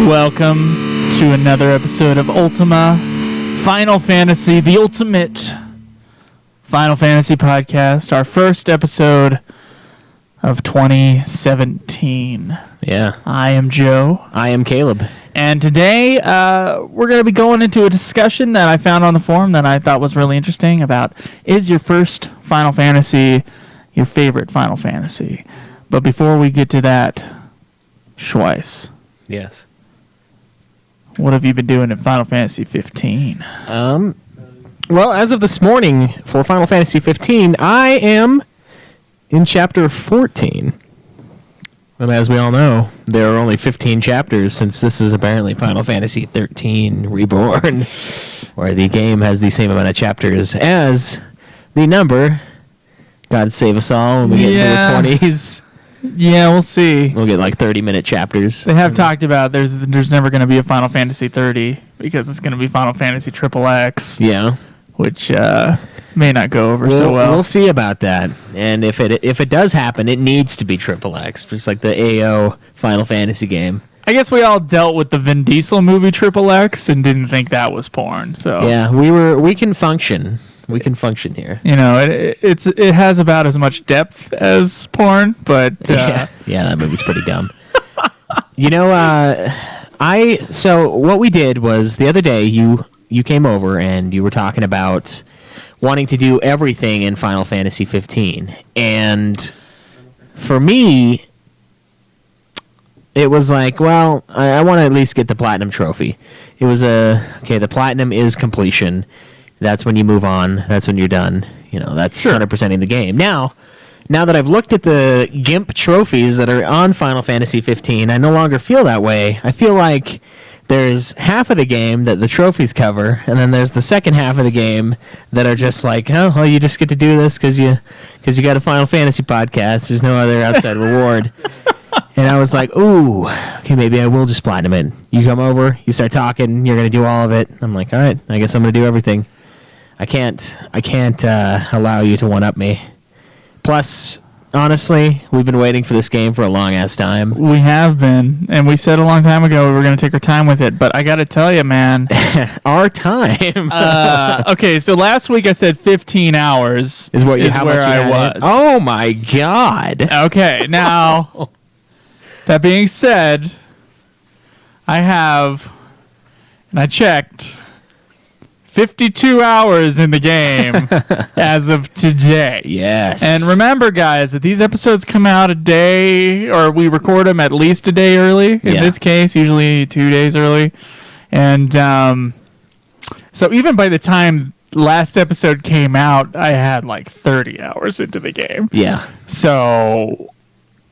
Welcome to another episode of Ultima, Final Fantasy, the ultimate Final Fantasy podcast. Our first episode of 2017. Yeah. I am Joe. I am Caleb. And today we're going to be going into a discussion that I found on the forum that I thought was really interesting about, is your first Final Fantasy your favorite Final Fantasy? But before we get to that, Schweiss. Yes. What have you been doing in Final Fantasy 15? Well, as of this morning for Final Fantasy 15, I am in chapter 14. And as we all know, there are only 15 chapters since this is apparently Final Fantasy 13 Reborn, where the game has the same amount of chapters as the number. God save us all when we get into the 20s. Yeah, we'll see. We'll get like 30-minute chapters. They have talked about there's never going to be a Final Fantasy 30 because it's going to be Final Fantasy XXX. Yeah. Which may not go over so well. We'll see about that. And if it does happen, it needs to be XXX, just like the AO Final Fantasy game. I guess we all dealt with the Vin Diesel movie XXX and didn't think that was porn. So yeah, we can function. We can function here. You know, it has about as much depth as porn, but yeah, that movie's pretty dumb. You know, so what we did was the other day you came over and you were talking about wanting to do everything in Final Fantasy 15, and for me, it was like, well, I want to at least get the platinum trophy. It was the platinum is completion. That's when you move on. That's when you're done. You know, that's 100%ing the game. Now that I've looked at the GIMP trophies that are on Final Fantasy 15, I no longer feel that way. I feel like there's half of the game that the trophies cover, and then there's the second half of the game that are just like, oh, well, you just get to do this because you got a Final Fantasy podcast. There's no other outside reward. And I was like, ooh, okay, maybe I will just platinum it. You come over, you start talking, you're going to do all of it. I'm like, all right, I guess I'm going to do everything. I can't allow you to one-up me. Plus, honestly, we've been waiting for this game for a long-ass time. We have been, and we said a long time ago we were going to take our time with it, but I got to tell you, man. Our time? Okay, so last week I said 15 hours is where I was. Oh, my God. Okay, now, that being said, I have, and I checked, 52 hours in the game as of today. Yes. And remember, guys, that these episodes come out a day, or we record them at least a day early. In this case, usually 2 days early. And so even by the time last episode came out, I had like 30 hours into the game. Yeah. So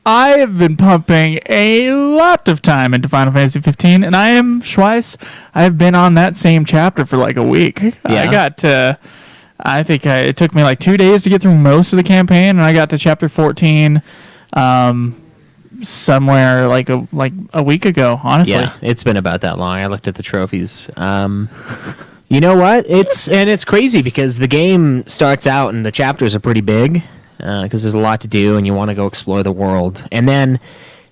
I have been pumping a lot of time into Final Fantasy 15, and I am Schweiss. I've been on that same chapter for like a week. Yeah. It took me like 2 days to get through most of the campaign, and I got to chapter 14 somewhere like a week ago, honestly. Yeah, it's been about that long. I looked at the trophies. You know what? It's crazy because the game starts out and the chapters are pretty big. Because there's a lot to do and you want to go explore the world. And then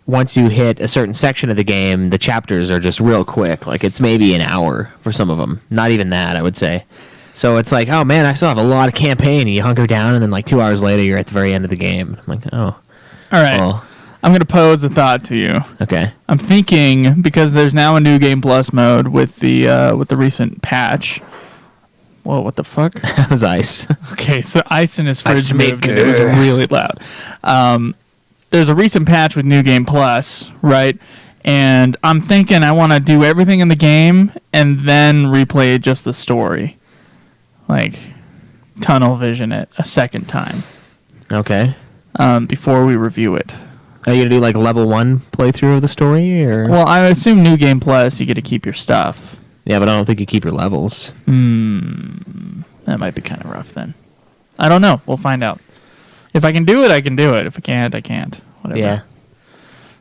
once you hit a certain section of the game, the chapters are just real quick. Like it's maybe an hour for some of them. Not even that, I would say. So it's like, oh man, I still have a lot of campaign. And you hunker down and then like 2 hours later, you're at the very end of the game. I'm like, oh. All right. Well, I'm going to pose a thought to you. Okay. I'm thinking, because there's now a New Game Plus mode with the recent patch. Whoa, what the fuck? That was ice. Okay, so ice in his fridge moved and it was really loud. There's a recent patch with New Game Plus, right? And I'm thinking I want to do everything in the game and then replay just the story. Like, tunnel vision it a second time. Okay. Before we review it. Are you going to do like a level 1 playthrough of the story? Or? Well, I assume New Game Plus, you get to keep your stuff. Yeah, but I don't think you keep your levels. That might be kind of rough then. I don't know. We'll find out. If I can do it, I can do it. If I can't, I can't. Whatever. Yeah.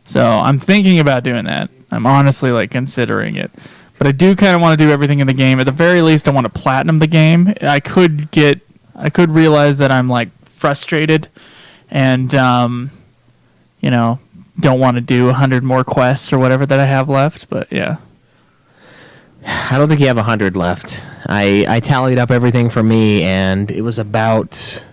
So I'm thinking about doing that. I'm honestly like considering it. But I do kind of want to do everything in the game. At the very least, I want to platinum the game. I could realize that I'm like frustrated and, don't want to do 100 more quests or whatever that I have left. But yeah. I don't think you have 100 left. I tallied up everything for me, and it was about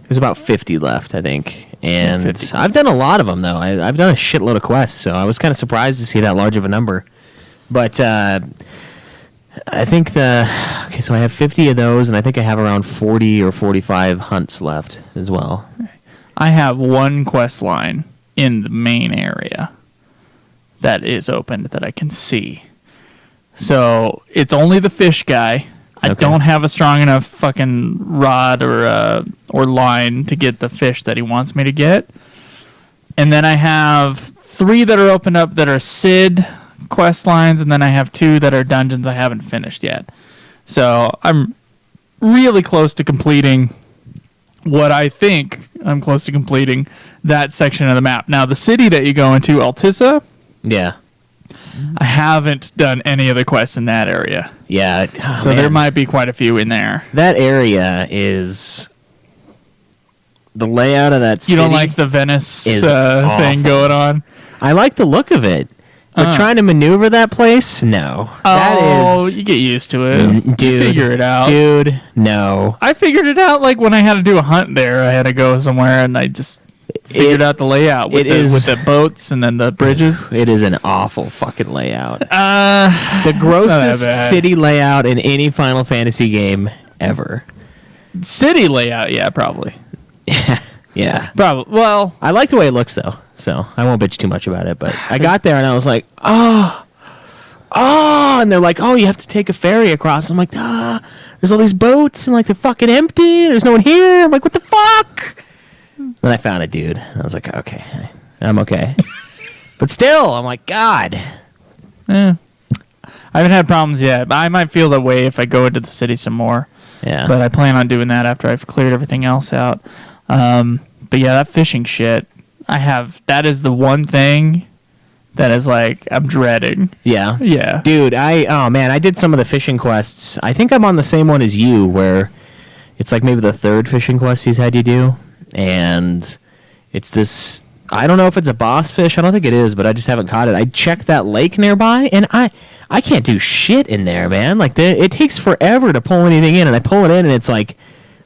50 left, I think. And I've done a lot of them, though. I've done a shitload of quests, so I was kind of surprised to see that large of a number. But I think so I have 50 of those, and I think I have around 40 or 45 hunts left as well. I have one quest line in the main area that is open that I can see. So it's only the fish guy. I don't have a strong enough fucking rod or line to get the fish that he wants me to get. And then I have 3 that are opened up that are Sid quest lines, and then I have 2 that are dungeons I haven't finished yet. So I'm really close to completing what I think I'm close to completing that section of the map. Now, the city that you go into, Ultima, yeah, I haven't done any of the quests in that area. Yeah. So there might be quite a few in there. That area is... The layout of that city... You don't like the Venice thing going on? I like the look of it. But trying to maneuver that place? No. You get used to it. Dude. Figure it out. Dude, no. I figured it out like when I had to do a hunt there. I had to go somewhere and I just... figured out the layout with the boats and then the bridges. It is an awful fucking layout. The grossest city layout in any Final Fantasy game ever. City layout, yeah, probably. Yeah. Probably. Well, I like the way it looks though, so I won't bitch too much about it. But I got there and I was like, oh, and they're like, oh, you have to take a ferry across. I'm like, there's all these boats and like they're fucking empty. There's no one here. I'm like, what the fuck? Then I found a dude. I was like, okay, I'm okay. But still, I'm like, God. I haven't had problems yet. But I might feel that way if I go into the city some more. Yeah. But I plan on doing that after I've cleared everything else out. But yeah, that fishing shit, that is the one thing that is like, I'm dreading. Yeah. Yeah. Dude, I did some of the fishing quests. I think I'm on the same one as you, where it's like maybe the 3rd fishing quest he's had you do. And it's this, I don't know if it's a boss fish. I don't think it is, but I just haven't caught it. I checked that lake nearby, and I can't do shit in there, man. Like, it takes forever to pull anything in, and I pull it in, and it's like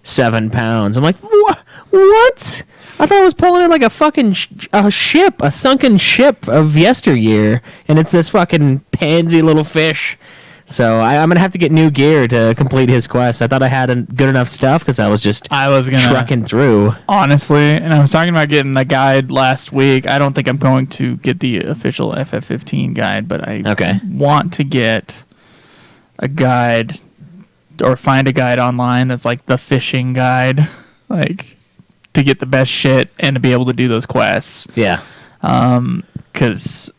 7 pounds. I'm like, what? I thought I was pulling in like a fucking ship, a sunken ship of yesteryear, and it's this fucking pansy little fish. So I'm going to have to get new gear to complete his quest. I thought I had good enough stuff because I was trucking through. Honestly, and I was talking about getting a guide last week. I don't think I'm going to get the official FF15 guide, but I want to get a guide or find a guide online that's like the fishing guide, like to get the best shit and to be able to do those quests. Yeah. Because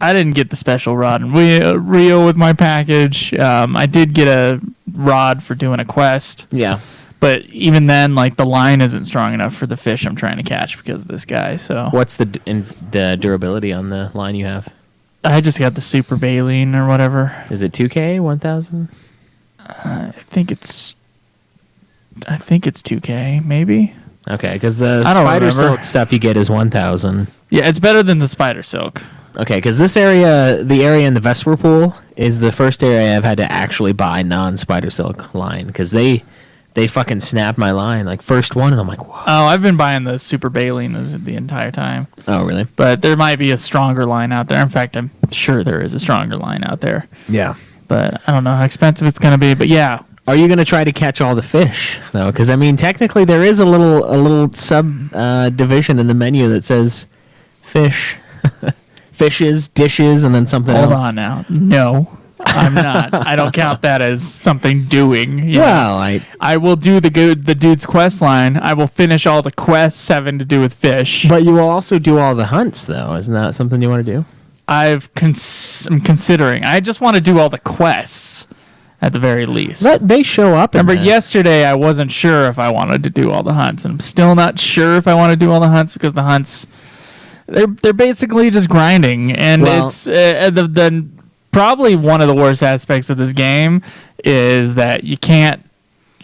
I didn't get the special rod and reel with my package. I did get a rod for doing a quest. Yeah. But even then, like, the line isn't strong enough for the fish I'm trying to catch because of this guy. So what's the durability on the line you have? I just got the super baleen or whatever. Is it 2K, 1000? I think it's 2K, maybe. Okay, because the spider silk stuff you get is 1000. Yeah, it's better than the spider silk. Okay, because the area in the Vesper Pool, is the first area I've had to actually buy non-spider silk line, because they fucking snapped my line, like, first one, and I'm like, whoa. Oh, I've been buying the super baleen the entire time. Oh, really? But there might be a stronger line out there. In fact, I'm sure there is a stronger line out there. Yeah. But I don't know how expensive it's going to be, but yeah. Are you going to try to catch all the fish, though? Because, I mean, technically there is a little sub-division in the menu that says fish. Fishes, dishes, and then something else. Hold on now. No, I'm not. I don't count that as something doing. Well, I will do the dude's quest line. I will finish all the quests having to do with fish. But you will also do all the hunts, though. Isn't that something you want to do? I'm considering. I just want to do all the quests at the very least. They show up. Remember, yesterday I wasn't sure if I wanted to do all the hunts, and I'm still not sure if I want to do all the hunts because the hunts. They're basically just grinding, and it's probably one of the worst aspects of this game is that you can't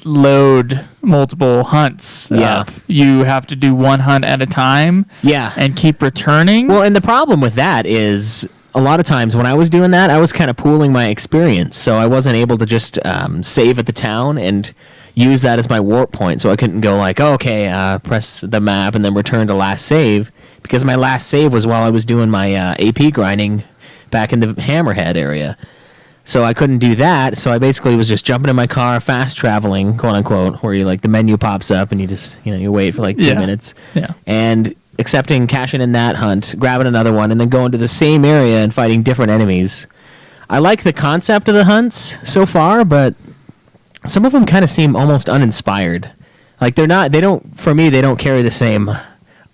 load multiple hunts up. You have to do one hunt at a time. Yeah. And keep returning. Well, and the problem with that is a lot of times when I was doing that, I was kind of pooling my experience. So I wasn't able to just save at the town and use that as my warp point. So I couldn't go like, oh, okay, press the map and then return to last save. Because my last save was while I was doing my AP grinding back in the Hammerhead area. So I couldn't do that. So I basically was just jumping in my car, fast traveling, quote unquote, where you like the menu pops up and you just, you wait for like 2 minutes. Yeah. And cashing in that hunt, grabbing another one, and then going to the same area and fighting different enemies. I like the concept of the hunts so far, but some of them kind of seem almost uninspired. Like they don't carry the same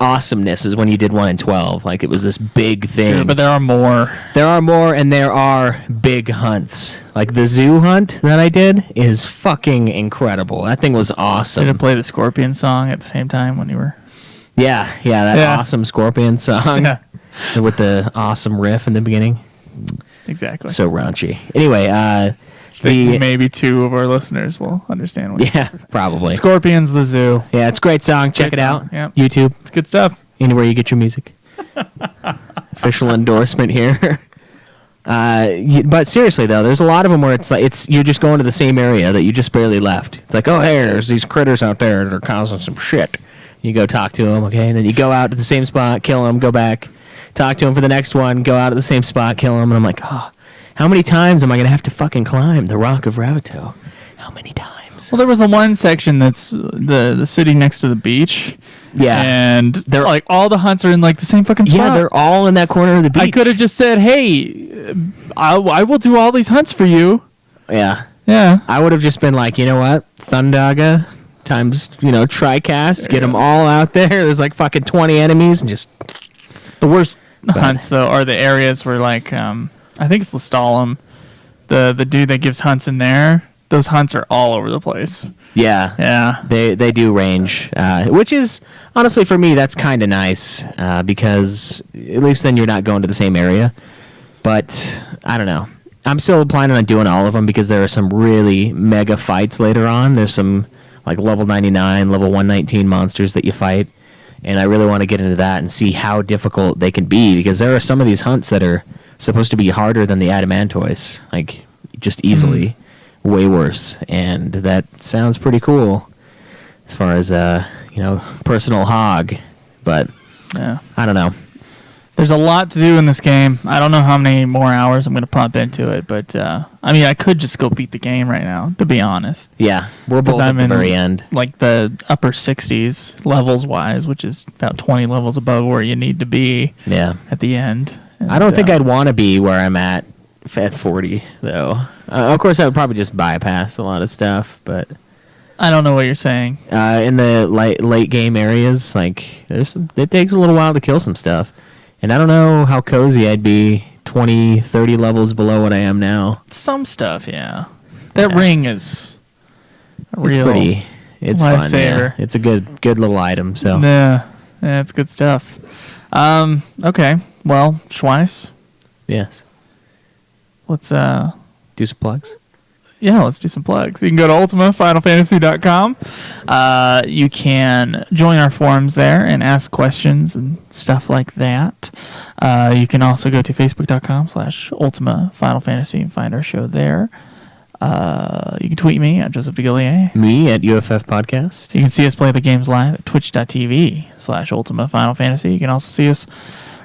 awesomeness as when you did 1 in 12. Like it was this big thing. Sure, but there are more. There are more, and there are big hunts. Like the zoo hunt that I did is fucking incredible. That thing was awesome. Did it play the Scorpion song at the same time when you were... Yeah, that awesome Scorpion song with the awesome riff in the beginning. Exactly. So raunchy. Anyway, maybe 2 of our listeners will understand what probably. Scorpions the Zoo. Yeah, it's a great song. Check it out. Yep. YouTube. It's good stuff. Anywhere you get your music. Official endorsement here. But seriously though, there's a lot of them where you're just going to the same area that you just barely left. It's like, oh hey, there's these critters out there that are causing some shit. You go talk to them, okay, and then you go out to the same spot, kill them, go back, talk to them for the next one, go out at the same spot, kill them, and I'm like, oh, how many times am I gonna have to fucking climb the Rock of Ravito? How many times? Well, there was one section that's the city next to the beach. Yeah, and they're like all the hunts are in like the same fucking spot. Yeah, they're all in that corner of the beach. I could have just said, "Hey, I will do all these hunts for you." Yeah. I would have just been like, you know what, Thundaga times TriCast, get them all out there. There's like fucking 20 enemies and just the worst hunts though are the areas where like I think it's Lestalem, the dude that gives hunts in there. Those hunts are all over the place. Yeah. They do range, which is honestly for me that's kind of nice because at least then you're not going to the same area. But I don't know. I'm still planning on doing all of them because there are some really mega fights later on. There's some like level 99, level 119 monsters that you fight, and I really want to get into that and see how difficult they can be because there are some of these hunts that are supposed to be harder than the Adamantoise, like just easily. Way worse, and that sounds pretty cool as far as personal hog, but I don't know. There's a lot to do in this game. I don't know how many more hours I'm going to pump into it, but I could just go beat the game right now, to be honest. Yeah, we're both at the very end, like the upper 60s levels wise, which is about 20 levels above where you need to be. Yeah, at the end. And, I don't think I'd want to be where I'm at 40 though. Of course, I would probably just bypass a lot of stuff, but I don't know what you're saying. In the late game areas, like it takes a little while to kill some stuff, and I don't know how cozy I'd be 20, 30 levels below what I am now. Some stuff, yeah. That ring is it's fun. Yeah. It's a good little item. So yeah, it's good stuff. Okay, well, Schweiss. Yes. Let's do some plugs. Yeah, let's do some plugs. You can go to ultimafinalfantasy.com. You can join our forums there and ask questions and stuff like that. You can also go to facebook.com/ultimafinalfantasy and find our show there. You can tweet me at Joseph DeGillier. Me at UFF Podcast. You can see us play the games live at twitch.tv/ultimafinalfantasy. You can also see us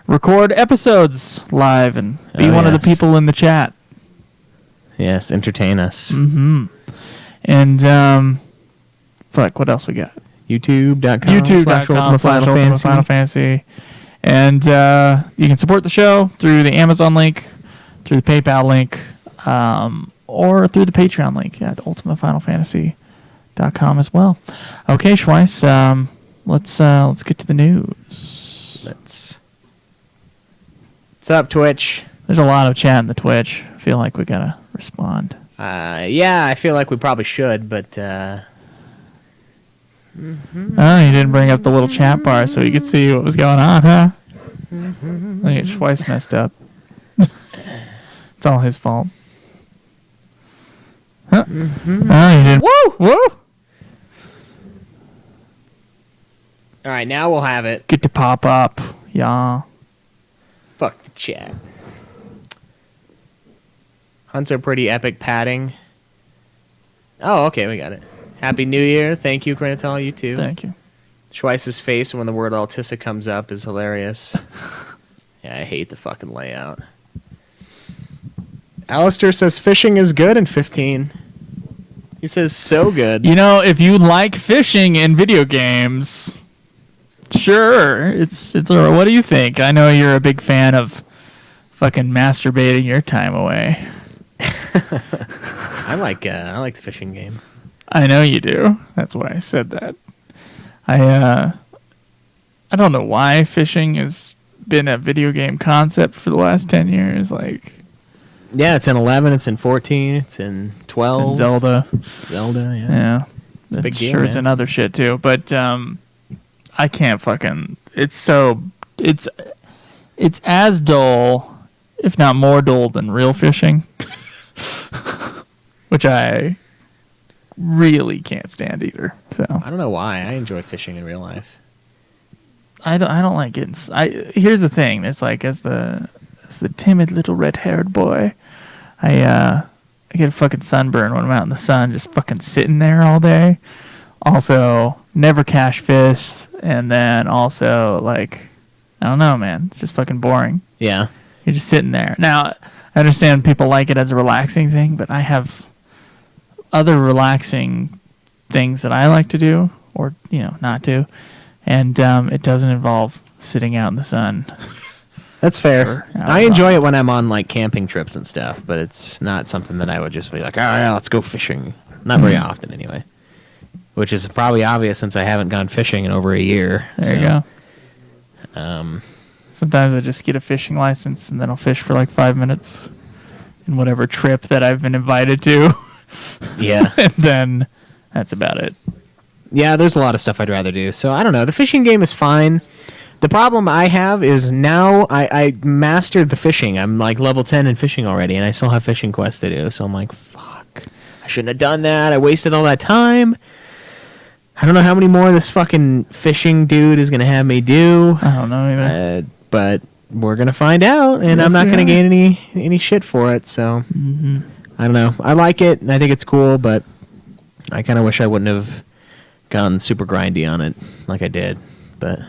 record episodes live and be one of the people in the chat. Yes, entertain us. Mm-hmm. And what else we got? YouTube.com/ultimafinalfantasy. And you can support the show through the Amazon link, through the PayPal link, or through the Patreon link at ultimafinalfantasy.com as well. Okay, Schweiss, let's get to the news. What's up, Twitch? There's a lot of chat in the Twitch. I feel like we gotta respond. Yeah, I feel like we probably should, but Oh, you didn't bring up the little chat bar so you could see what was going on, huh? Look at Schweiss messed up. It's all his fault. Huh? Oh, you didn't. Woo! Woo! All right, now we'll have it. Get to pop up. Yeah. Fuck the chat. Hunts are pretty epic padding. Oh, okay, we got it. Happy New Year. Thank you, Granitel. You too. Thank you. Schweiss's face when the word Altissa comes up is hilarious. Yeah, I hate the fucking layout. Alistair says fishing is good in 15. He says so good. You know, if you like fishing in video games, sure. It's what do you think? I know you're a big fan of fucking masturbating your time away. I like the fishing game. I know you do. That's why I said that. I don't know why fishing has been a video game concept for the last 10 years. Like, yeah, it's in 11, it's in 14, it's in 12. It's in Zelda. Yeah. Yeah. It's a big deal, sure, man. it's in other shit too. But I can't fucking... It's as dull, if not more dull, than real fishing. Which I really can't stand either. So I don't know why. I enjoy fishing in real life. I don't like getting... here's the thing. It's like, as the timid little red-haired boy, I get a fucking sunburn when I'm out in the sun, just fucking sitting there all day. Also, never catch fish, and then also, like, I don't know, man. It's just fucking boring. Yeah. You're just sitting there. Now, I understand people like it as a relaxing thing, but I have other relaxing things that I like to do, or, not do, and it doesn't involve sitting out in the sun. That's fair. I enjoy it when I'm on, like, camping trips and stuff, but it's not something that I would just be like, oh, yeah, let's go fishing. Not very often, anyway. Which is probably obvious since I haven't gone fishing in over a year. There you go. Sometimes I just get a fishing license, and then I'll fish for, like, 5 minutes in whatever trip that I've been invited to. Yeah. And then that's about it. Yeah, there's a lot of stuff I'd rather do. So, I don't know. The fishing game is fine. The problem I have is now I mastered the fishing. I'm like level 10 in fishing already, and I still have fishing quests to do. So I'm like, fuck. I shouldn't have done that. I wasted all that time. I don't know how many more this fucking fishing dude is going to have me do. I don't know either. But we're going to find out, and Yes, I'm not we going to are. gain any shit for it. So I don't know. I like it, and I think it's cool, but I kind of wish I wouldn't have gone super grindy on it like I did. But...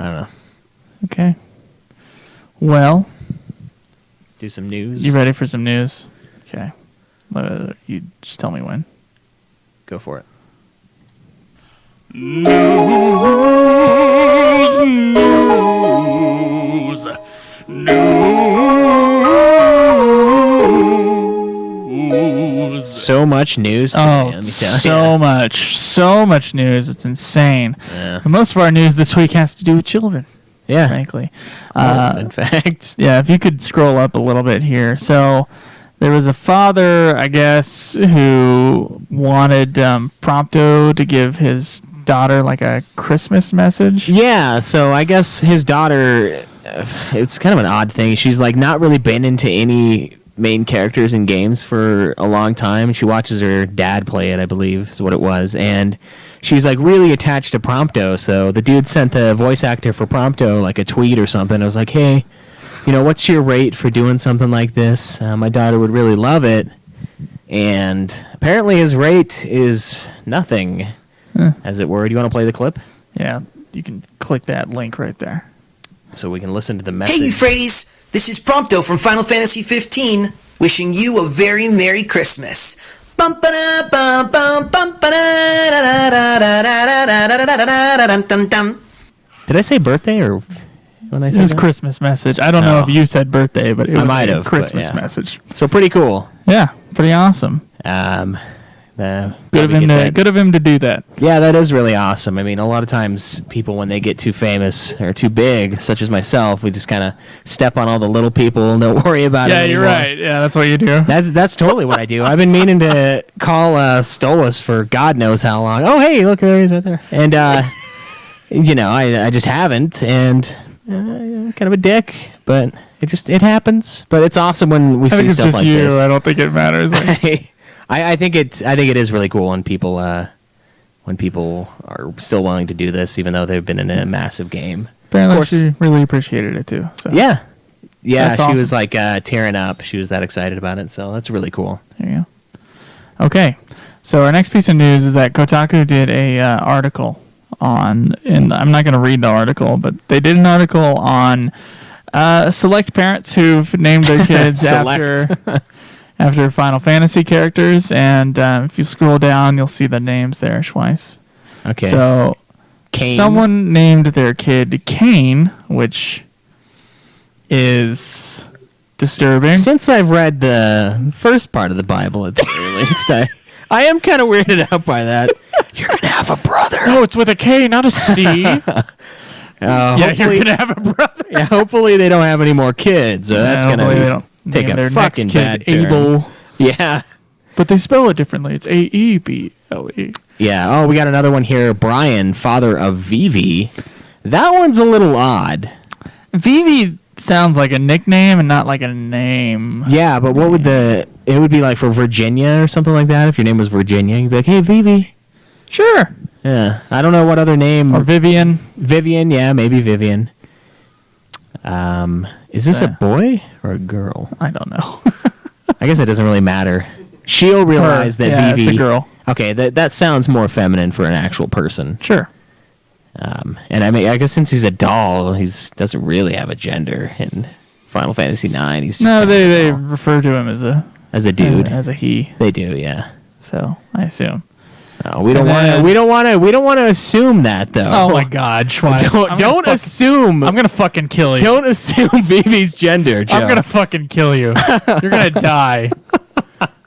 I don't know. Okay. Well, let's do some news. You ready for some news? Okay. You just tell me when. Go for it. News. So much news today, let me tell so much news. It's insane. Yeah. But most of our news this week has to do with children. Yeah. Frankly. In fact. Yeah, if you could scroll up a little bit here. So there was a father, I guess, who wanted Prompto to give his daughter like a Christmas message. Yeah, so I guess his daughter, it's kind of an odd thing. She's like not really been into any main characters in games for a long time. She watches her dad play it, I believe is what it was, and she's like really attached to Prompto. So the dude sent the voice actor for Prompto like a tweet or something. I was like, hey, what's your rate for doing something like this? My daughter would really love it. And apparently his rate is nothing, as it were. Do you want to play the clip? Yeah, you can click that link right there. So we can listen to the message. Hey, you Fradies! This is Prompto from Final Fantasy 15, wishing you a very Merry Christmas. Did I say birthday or when I said it was that? Christmas message. I don't know if you said birthday, but it was a Christmas message. So pretty cool. Yeah, pretty awesome. Good of him to do that. Yeah, that is really awesome. I mean, a lot of times people, when they get too famous or too big, such as myself, we just kind of step on all the little people and don't worry about it anymore. Yeah, you're right. Yeah, that's what you do. That's totally what I do. I've been meaning to call Stolas for God knows how long. Oh, hey, look, there he is right there. And, I just haven't, and kind of a dick, but it happens. But it's awesome when we see stuff like this. I don't think it matters. I think it is really cool when people when people are still willing to do this, even though they've been in a massive game. Apparently, of course, she really appreciated it too. So. Yeah, she awesome. was like tearing up. She was that excited about it, so that's really cool. There you go. Okay, so our next piece of news is that Kotaku did a article on, and I'm not going to read the article, but they did an article on select parents who've named their kids after Final Fantasy characters, and if you scroll down, you'll see the names there, Schweiss. Okay. So, Cain. Someone named their kid Cain, which is disturbing. Since I've read the first part of the Bible at the very least, I am kind of weirded out by that. You're going to have a brother. No, it's with a K, not a C. Yeah, you're going to have a brother. Yeah, hopefully they don't have any more kids. That's going to take a fucking bad turn. Abel. Yeah. But they spell it differently. It's Aeble. Yeah. Oh, we got another one here. Brian, father of Vivi. That one's a little odd. Vivi sounds like a nickname and not like a name. Yeah, but what would it would be like for Virginia or something like that? If your name was Virginia, you'd be like, hey, Vivi. Sure. Yeah. I don't know what other name. Or Vivian. Vivian, yeah, maybe Vivian. Is this a boy or a girl? I don't know. I guess it doesn't really matter. She'll realize that Vivi... it's a girl. Okay, that sounds more feminine for an actual person. Sure. And I mean, I guess since he's a doll, he doesn't really have a gender in Final Fantasy IX. He's just they refer to him as a dude, as a he. They do, yeah. So I assume. We don't want to assume that though. Oh my God, Schweiss. Don't assume. I'm gonna fucking kill you. Don't assume Vivi's gender, Joe. I'm gonna fucking kill you. You're gonna die.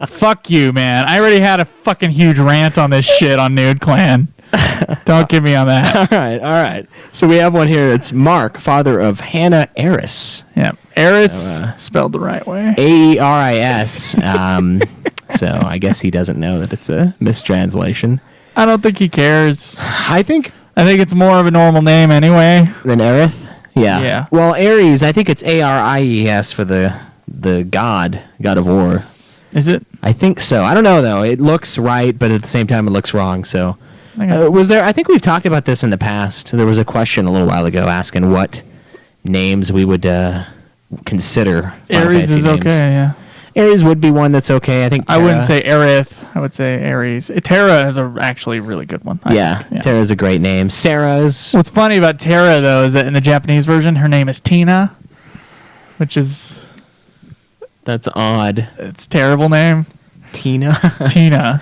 Fuck you, man. I already had a fucking huge rant on this shit on Nude Clan. Don't get me on that. All right. So we have one here. It's Mark, father of Hannah Eris. Yeah, Eris spelled the right way. Aeris. So I guess he doesn't know that it's a mistranslation. I don't think he cares. I think it's more of a normal name anyway. Than Aerith? Yeah. Yeah. Well, Ares, I think it's Aries for the god of war. Is it? I think so. I don't know though. It looks right, but at the same time it looks wrong. So I think we've talked about this in the past. There was a question a little while ago asking what names we would consider Ares is okay, yeah. Ares would be one that's okay. I think Terra. I wouldn't say Aerith. I would say Ares. Terra is actually a really good one. I think. Terra's a great name. Sarah's. What's funny about Terra, though, is that in the Japanese version, her name is Tina, which is... That's odd. It's a terrible name. Tina? Tina.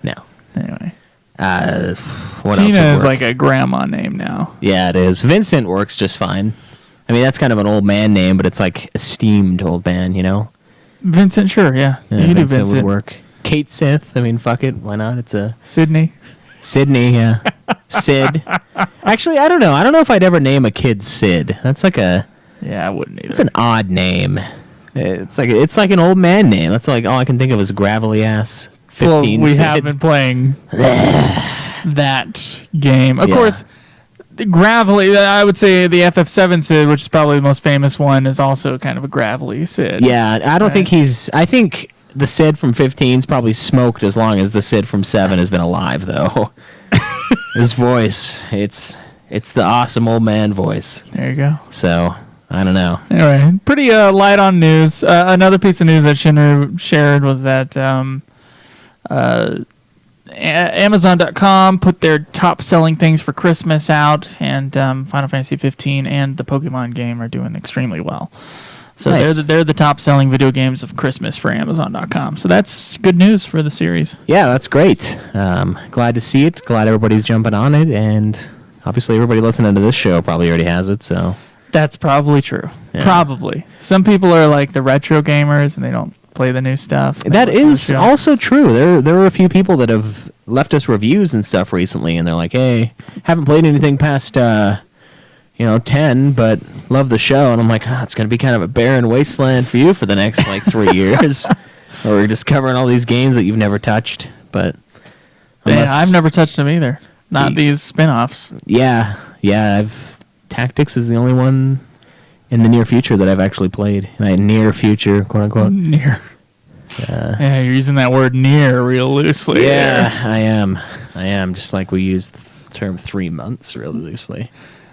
No. Anyway. What Tina else is like a grandma name now. Yeah, it is. Vincent works just fine. I mean, that's kind of an old man name, but it's like esteemed old man, you know? Vincent, sure, yeah. You can do Vincent. Would work. Kate Sith, I mean, fuck it. Why not? It's a... Sydney, yeah. Sid. Actually, I don't know. I don't know if I'd ever name a kid Sid. That's like a... Yeah, I wouldn't either. It's an odd name. It's like an old man name. That's like all I can think of is gravelly ass 15 Well, we Sid. have been playing that game. Of course... The gravelly, I would say the FF7 Sid, which is probably the most famous one, is also kind of a gravelly Sid. Yeah, I don't think I think the Sid from 15's probably smoked as long as the Sid from 7 has been alive, though. His voice, it's the awesome old man voice. There you go. So, I don't know. Anyway, pretty light on news. Another piece of news that Shinru shared was that Amazon.com put their top-selling things for Christmas out, and Final Fantasy 15 and the Pokemon game are doing extremely well. So nice. they're the top-selling video games of Christmas for Amazon.com. So that's good news for the series. Yeah, that's great. Glad to see it. Glad everybody's jumping on it, and obviously everybody listening to this show probably already has it. So that's probably true. Yeah. Probably. Some people are like the retro gamers, and they don't play the new stuff. That is also true. There were a few people that have left us reviews and stuff recently, and they're like, "Hey, haven't played anything past 10, but love the show." And I'm like, it's going to be kind of a barren wasteland for you for the next 3 years, where we're just covering all these games that you've never touched. But I've never touched them either. Not these spin-offs. Yeah. Tactics is the only one in the near future that I've actually played. Near future, quote unquote. Near. Yeah, you're using that word near real loosely. Yeah, there. I am. Just like we use the term 3 months really loosely.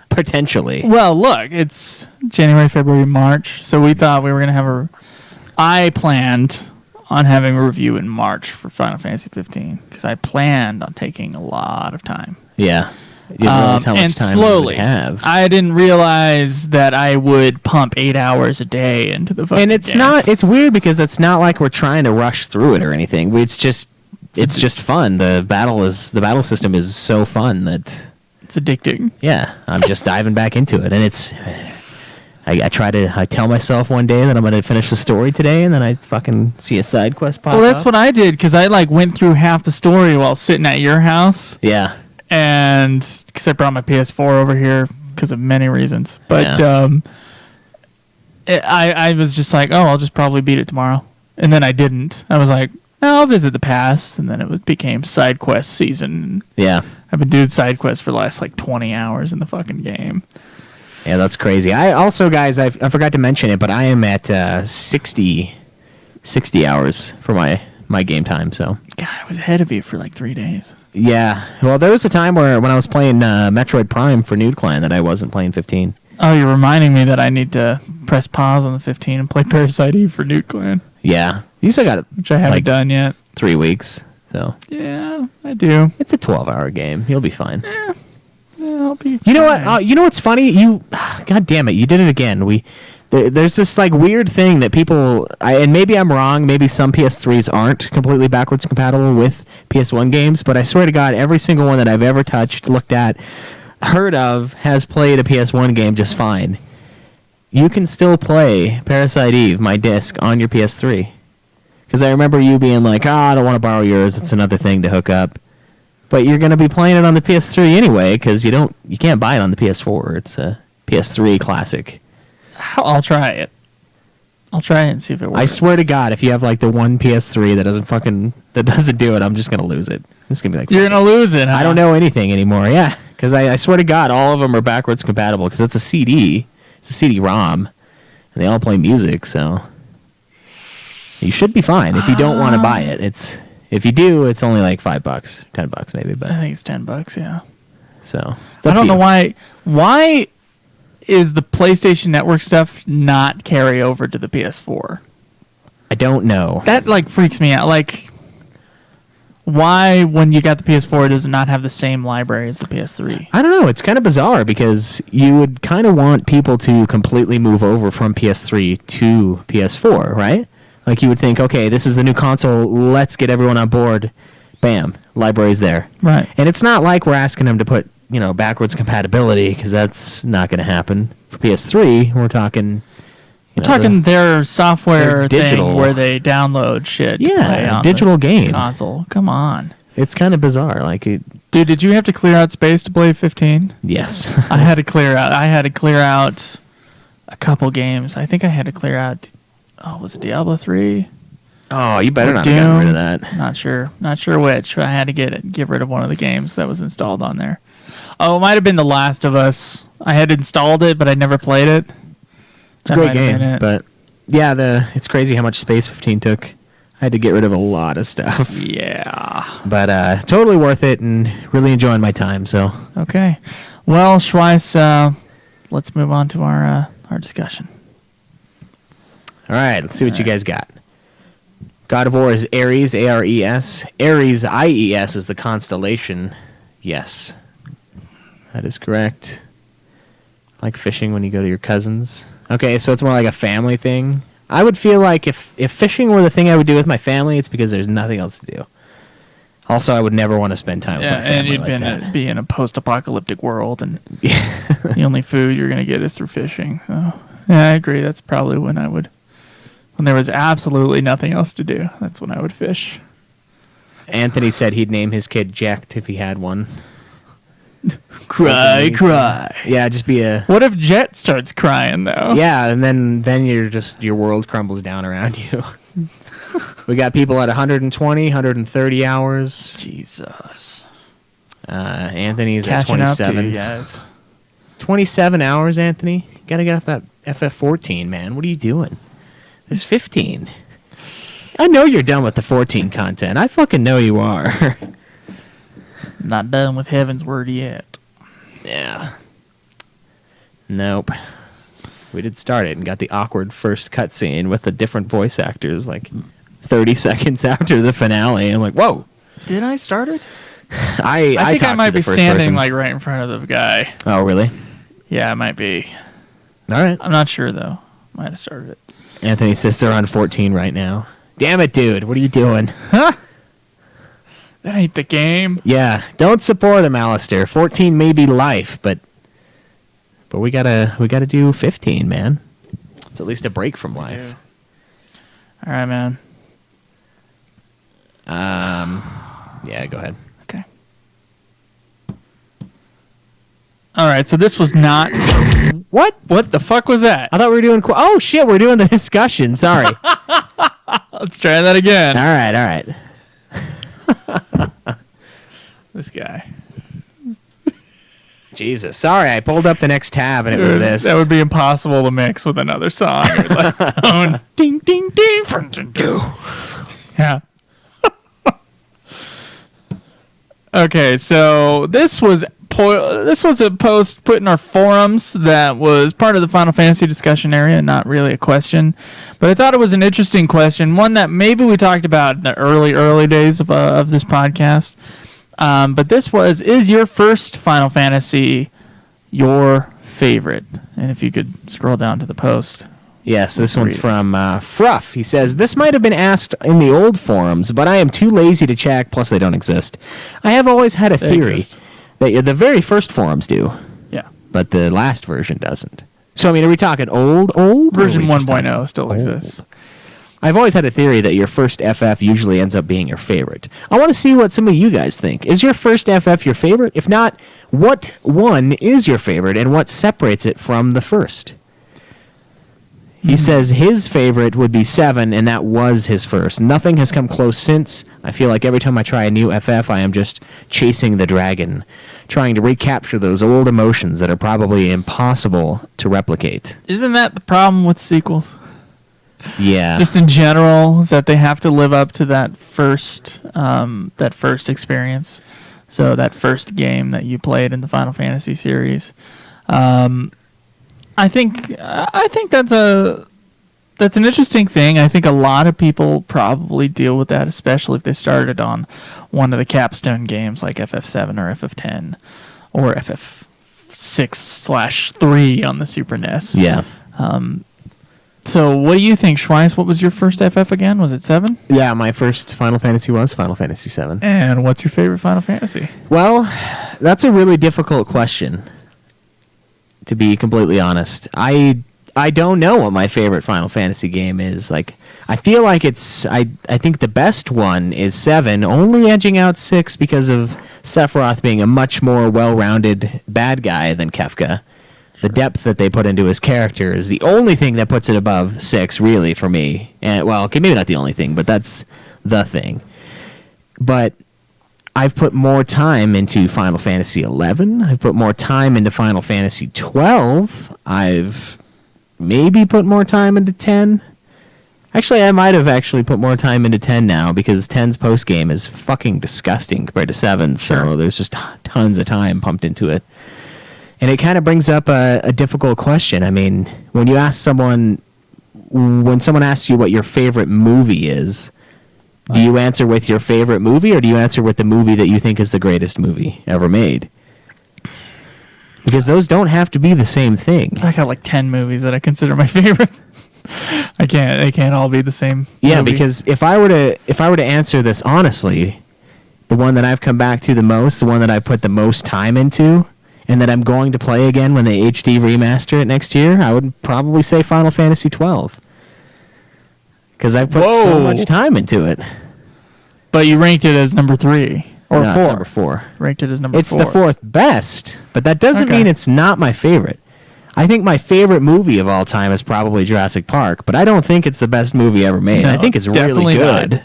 Potentially. Well, look, it's January, February, March. So we thought we were going to have I planned on having a review in March for Final Fantasy 15 because I planned on taking a lot of time. Yeah. You didn't realize how much and time slowly, you would have. I didn't realize that I would pump 8 hours a day into the fucking And it's game. not. It's weird because it's not like we're trying to rush through it or anything. It's just fun. The battle system is so fun that it's addicting. yeah, I'm just diving back into it, and it's. I tell myself one day that I'm going to finish the story today, and then I fucking see a side quest pop up. Well, that's what I did because I went through half the story while sitting at your house. Yeah. And because I brought my PS4 over here because of many reasons, but I was just like, oh, I'll just probably beat it tomorrow, and then I didn't. I was like, oh, I'll visit the past, and then became side quest season. Yeah. I've been doing side quests for the last 20 hours in the fucking game. Yeah, that's crazy. I also, guys, I forgot to mention it, but I am at 60 hours for my game time. So God, I was ahead of you for 3 days. yeah. Well, there was a time when I was playing Metroid Prime for Nude Clan that I wasn't playing 15. Oh, you're reminding me that I need to press pause on the 15 and play Parasite Eve for Nude Clan, Yeah. You still got it. which I haven't done yet. 3 weeks. So Yeah, I do. it's a 12-hour game. You'll be fine. Yeah, I'll be. You know fine. what? You know what's funny? God damn it! You did it again. There's this weird thing that people, and maybe I'm wrong. Maybe some PS3s aren't completely backwards compatible with PS1 games, but I swear to God, every single one that I've ever touched, looked at, heard of, has played a PS1 game just fine. You can still play Parasite Eve, my disc, on your PS3. Because I remember you being like, I don't want to borrow yours. It's another thing to hook up. But you're going to be playing it on the PS3 anyway, because you can't buy it on the PS4. It's a PS3 classic. I'll try it. I'll try it and see if it works. I swear to God, if you have the one PS3 that doesn't do it, I'm just going to lose it. I'm just going to be like, You're going to lose it, huh? I don't know anything anymore. Yeah, because I swear to God, all of them are backwards compatible because it's a CD. It's a CD-ROM, and they all play music, so you should be fine if you don't want to buy it. If you do, it's only $5, $10 maybe. But I think it's $10, yeah. so I don't know why is the PlayStation Network stuff not carry over to the PS4? I don't know. That freaks me out. Why, when you got the PS4, does it not have the same library as the PS3? I don't know. It's kind of bizarre because you would kind of want people to completely move over from PS3 to PS4, right? You would think, okay, this is the new console. Let's get everyone on board. Bam, library's there. Right. And it's not like we're asking them to put, backwards compatibility because that's not going to happen. For PS3, we're talking... We're talking their software digital thing where they download shit. To Yeah, play on digital the game. console. Come on, It's kind of bizarre. dude. Did you have to clear out space to play 15? Yes. I had to clear out a couple games. I think I had to clear out. Oh, was it Diablo 3? Oh, you better Or not have gotten rid of Doom? that. Not sure which. But I had to get rid of one of the games that was installed on there. Oh, it might have been The Last of Us. I had installed it, but I never played it. It's a great game, but yeah, it's crazy how much space 15 took. I had to get rid of a lot of stuff. Yeah. But totally worth it and really enjoying my time. So Okay. Well, Schweiss, let's move on to our discussion. all right, let's see what you guys got. God of War is Ares, A-R-E-S. Ares, I-E-S is the constellation. Yes, that is correct. Like fishing when you go to your cousins. Okay, so it's more like a family thing. I would feel like if fishing were the thing I would do with my family, it's because there's nothing else to do. Also, I would never want to spend time with my family and you'd be in a post-apocalyptic world, and the only food you're going to get is through fishing. So, yeah, I agree. That's probably when there was absolutely nothing else to do. That's when I would fish. Anthony said he'd name his kid Jacked if he had one. Cry. Yeah, just be a... What if Jet starts crying, though? Yeah, and then your world crumbles down around you. We got people at 120, 130 hours. Jesus. Anthony's Catching at up to 27. you guys. 27 hours, Anthony? Gotta get off that FF14, man. What are you doing? There's 15. I know you're done with the 14 content. I fucking know you are. Not done with Heaven's Word yet. Yeah. Nope. We did start it and got the awkward first cutscene with the different voice actors, like 30 seconds after the finale. I'm like, whoa. Did I start it? I think I might be standing person. like right in front of the guy. Oh, really? Yeah, it might be. All right. I'm not sure though. Might have started it. Anthony says they're on 14 right now. Damn it, dude. What are you doing? Huh? That ain't the game. Yeah. Don't support him, Alistair. 14 may be life, but we gotta do 15, man. It's at least a break from life. All right, man. Yeah, go ahead. Okay. All right, so this was not... What? What the fuck was that? I thought we were doing... Oh, shit, we're doing the discussion. Sorry. Let's try that again. All right. This guy. Jesus. Sorry, I pulled up the next tab and it was this. That would be impossible to mix with another song. Like, oh, ding, ding, ding. Yeah. Okay, so this was a post put in our forums that was part of the Final Fantasy discussion area, not really a question, but I thought it was an interesting question, one that maybe we talked about in the early days of this podcast. But this was: is your first Final Fantasy your favorite? And if you could scroll down to the post. Yes, this one's from Fruff. He says, this might have been asked in the old forums, but I am too lazy to check, plus they don't exist. I have always had a theory that the very first forums do, yeah, but the last version doesn't. So, I mean, are we talking old? Version 1.0 still exists. I've always had a theory that your first FF usually ends up being your favorite. I want to see what some of you guys think. Is your first FF your favorite? If not, what one is your favorite, and what separates it from the first? He says his favorite would be 7, and that was his first. Nothing has come close since. I feel like every time I try a new FF, I am just chasing the dragon, trying to recapture those old emotions that are probably impossible to replicate. Isn't that the problem with sequels? Yeah. Just in general, is that they have to live up to that first experience. So that first game that you played in the Final Fantasy series. I think that's an interesting thing. I think a lot of people probably deal with that, especially if they started on one of the capstone games like FF7 or FF10 or FF6/3 on the Super NES. Yeah. So what do you think, Schweiss? What was your first FF again? Was it 7? Yeah, my first Final Fantasy was Final Fantasy 7. And what's your favorite Final Fantasy? Well, that's a really difficult question, to be completely honest. I don't know what my favorite Final Fantasy game is. Like, I feel like I think the best one is 7, only edging out 6 because of Sephiroth being a much more well-rounded bad guy than Kefka. The depth that they put into his character is the only thing that puts it above 6, really, for me. And, well, okay, maybe not the only thing, but that's the thing. But I've put more time into Final Fantasy 11. I've put more time into Final Fantasy 12. I've maybe put more time into 10. Actually, I might have actually put more time into 10 now, because 10's post-game is fucking disgusting compared to 7, so there's just tons of time pumped into it. And it kind of brings up a difficult question. I mean, when someone asks you what your favorite movie is, do you answer with your favorite movie, or do you answer with the movie that you think is the greatest movie ever made? Because those don't have to be the same thing. I got like 10 movies that I consider my favorite. They can't all be the same. Yeah, movie. because if I were to answer this honestly, the one that I've come back to the most, the one that I put the most time into, and that I'm going to play again when they HD remaster it next year, I would probably say Final Fantasy 12. Because I put so much time into it. But you ranked it as number 3 or 4. It's number 4. Ranked it as number 4. It's the 4th best, but that doesn't mean it's not my favorite. I think my favorite movie of all time is probably Jurassic Park, but I don't think it's the best movie ever made. No, I think it's really good.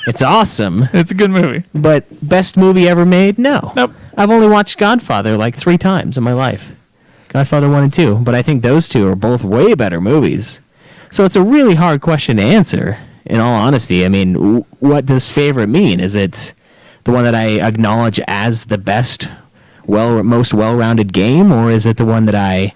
It's awesome. It's a good movie. But best movie ever made? No. Nope. I've only watched Godfather like 3 times in my life. Godfather 1 and 2. But I think those two are both way better movies. So it's a really hard question to answer. in all honesty. I mean, what does favorite mean? Is it the one that I acknowledge as the best, most well-rounded game, or is it the one that I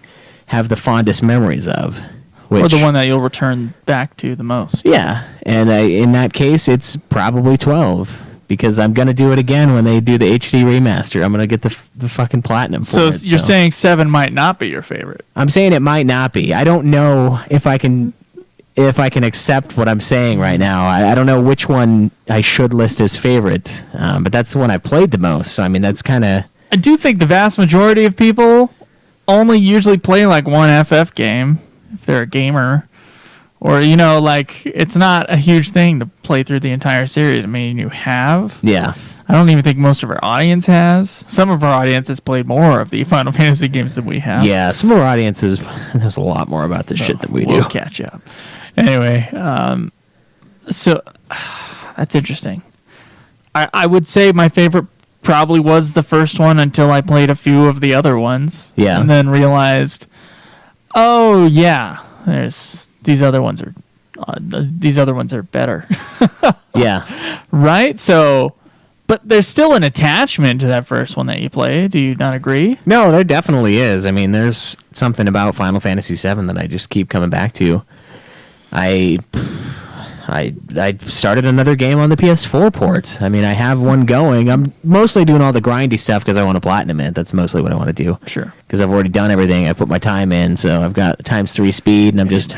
have the fondest memories of? Or the one that you'll return back to the most. Yeah, and in that case, it's probably 12. Because I'm going to do it again when they do the HD remaster. I'm going to get the fucking platinum for it. So you're saying 7 might not be your favorite? I'm saying it might not be. I don't know if I can accept what I'm saying right now. I don't know which one I should list as favorite, but that's the one I played the most. So, I mean, that's kind of... I do think the vast majority of people only usually play like one FF game if they're a gamer. Or, like, it's not a huge thing to play through the entire series. I mean, you have. Yeah. I don't even think most of our audience has. Some of our audience has played more of the Final Fantasy games than we have. Yeah, some of our audiences knows a lot more about this shit than we do. We'll catch up. Anyway, so that's interesting. I would say my favorite probably was the first one until I played a few of the other ones. Yeah. And then realized, oh, yeah, these other ones are better. Yeah. Right? So, but there's still an attachment to that first one that you played. Do you not agree? No, there definitely is. I mean, there's something about Final Fantasy VII that I just keep coming back to. I started another game on the PS4 port. I mean, I have one going. I'm mostly doing all the grindy stuff because I want to platinum it. That's mostly what I want to do. Sure. Because I've already done everything. I put my time in, so I've got ×3 speed, and I'm just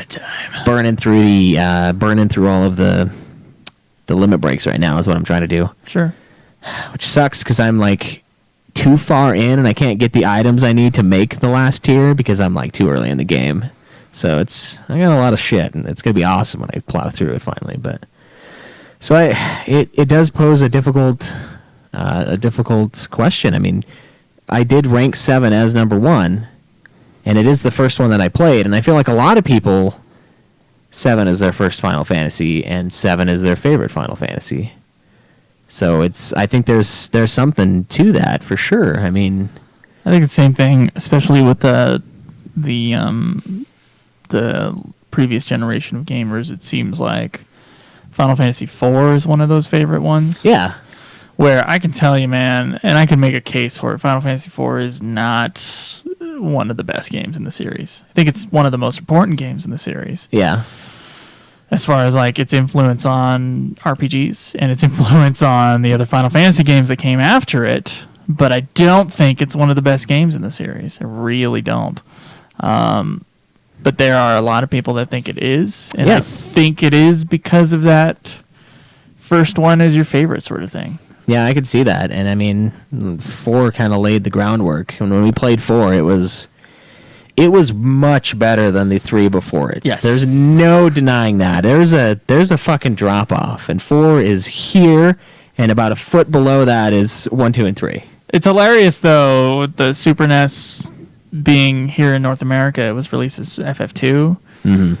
burning through all of the limit breaks right now is what I'm trying to do. Sure. Which sucks because I'm like too far in and I can't get the items I need to make the last tier because I'm like too early in the game. So I got a lot of shit, and it's gonna be awesome when I plow through it finally. But so it does pose a difficult question. I mean, I did rank 7 as number 1, and it is the first one that I played, and I feel like a lot of people 7 is their first Final Fantasy, and 7 is their favorite Final Fantasy. So I think there's something to that for sure. I mean, I think the same thing, especially with the previous generation of gamers. It seems like Final Fantasy IV is one of those favorite ones. Yeah. Where I can tell you, man, and I can make a case for it, Final Fantasy IV is not one of the best games in the series. I think it's one of the most important games in the series. Yeah. As far as like its influence on RPGs and its influence on the other Final Fantasy games that came after it, but I don't think it's one of the best games in the series. I really don't. But there are a lot of people that think it is, and I think it is because of that first one is your favorite sort of thing. Yeah, I could see that, and I mean, 4 kind of laid the groundwork. And when we played 4, it was much better than the 3 before it. Yes, there's no denying that. There's a fucking drop off, and 4 is here, and about a foot below that is 1, 2, and 3. It's hilarious though, with the Super NES being here in North America, it was released as FF2. Mm-hmm.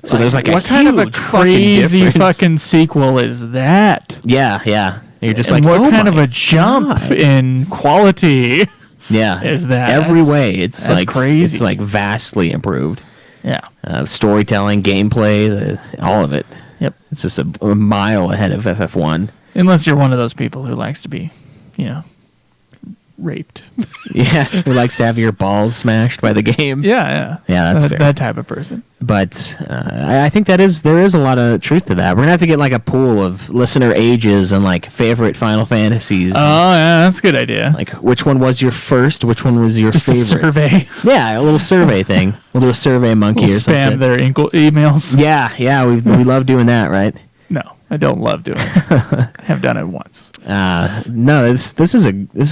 So there's like what a kind of a huge crazy fucking sequel is that? Yeah. You're just and like, what oh kind of my a jump God. in quality? Yeah, is that every way? It's that's like crazy. It's like vastly improved. Yeah, storytelling, gameplay, all of it. Yep, it's just a mile ahead of FF1. Unless you're one of those people who likes to be, raped. Yeah, who likes to have your balls smashed by the game. Yeah, that's fair. That type of person. But I think there is a lot of truth to that. We're gonna have to get like a pool of listener ages and like favorite Final Fantasies. Oh yeah, that's a good idea. Like which one was your first? Which one was your favorite? Just a survey. Yeah, a little survey thing. We'll do a survey monkey we'll or something. Spam their emails. Yeah, we love doing that, right? No, I don't love doing it. I have done it once. No, this is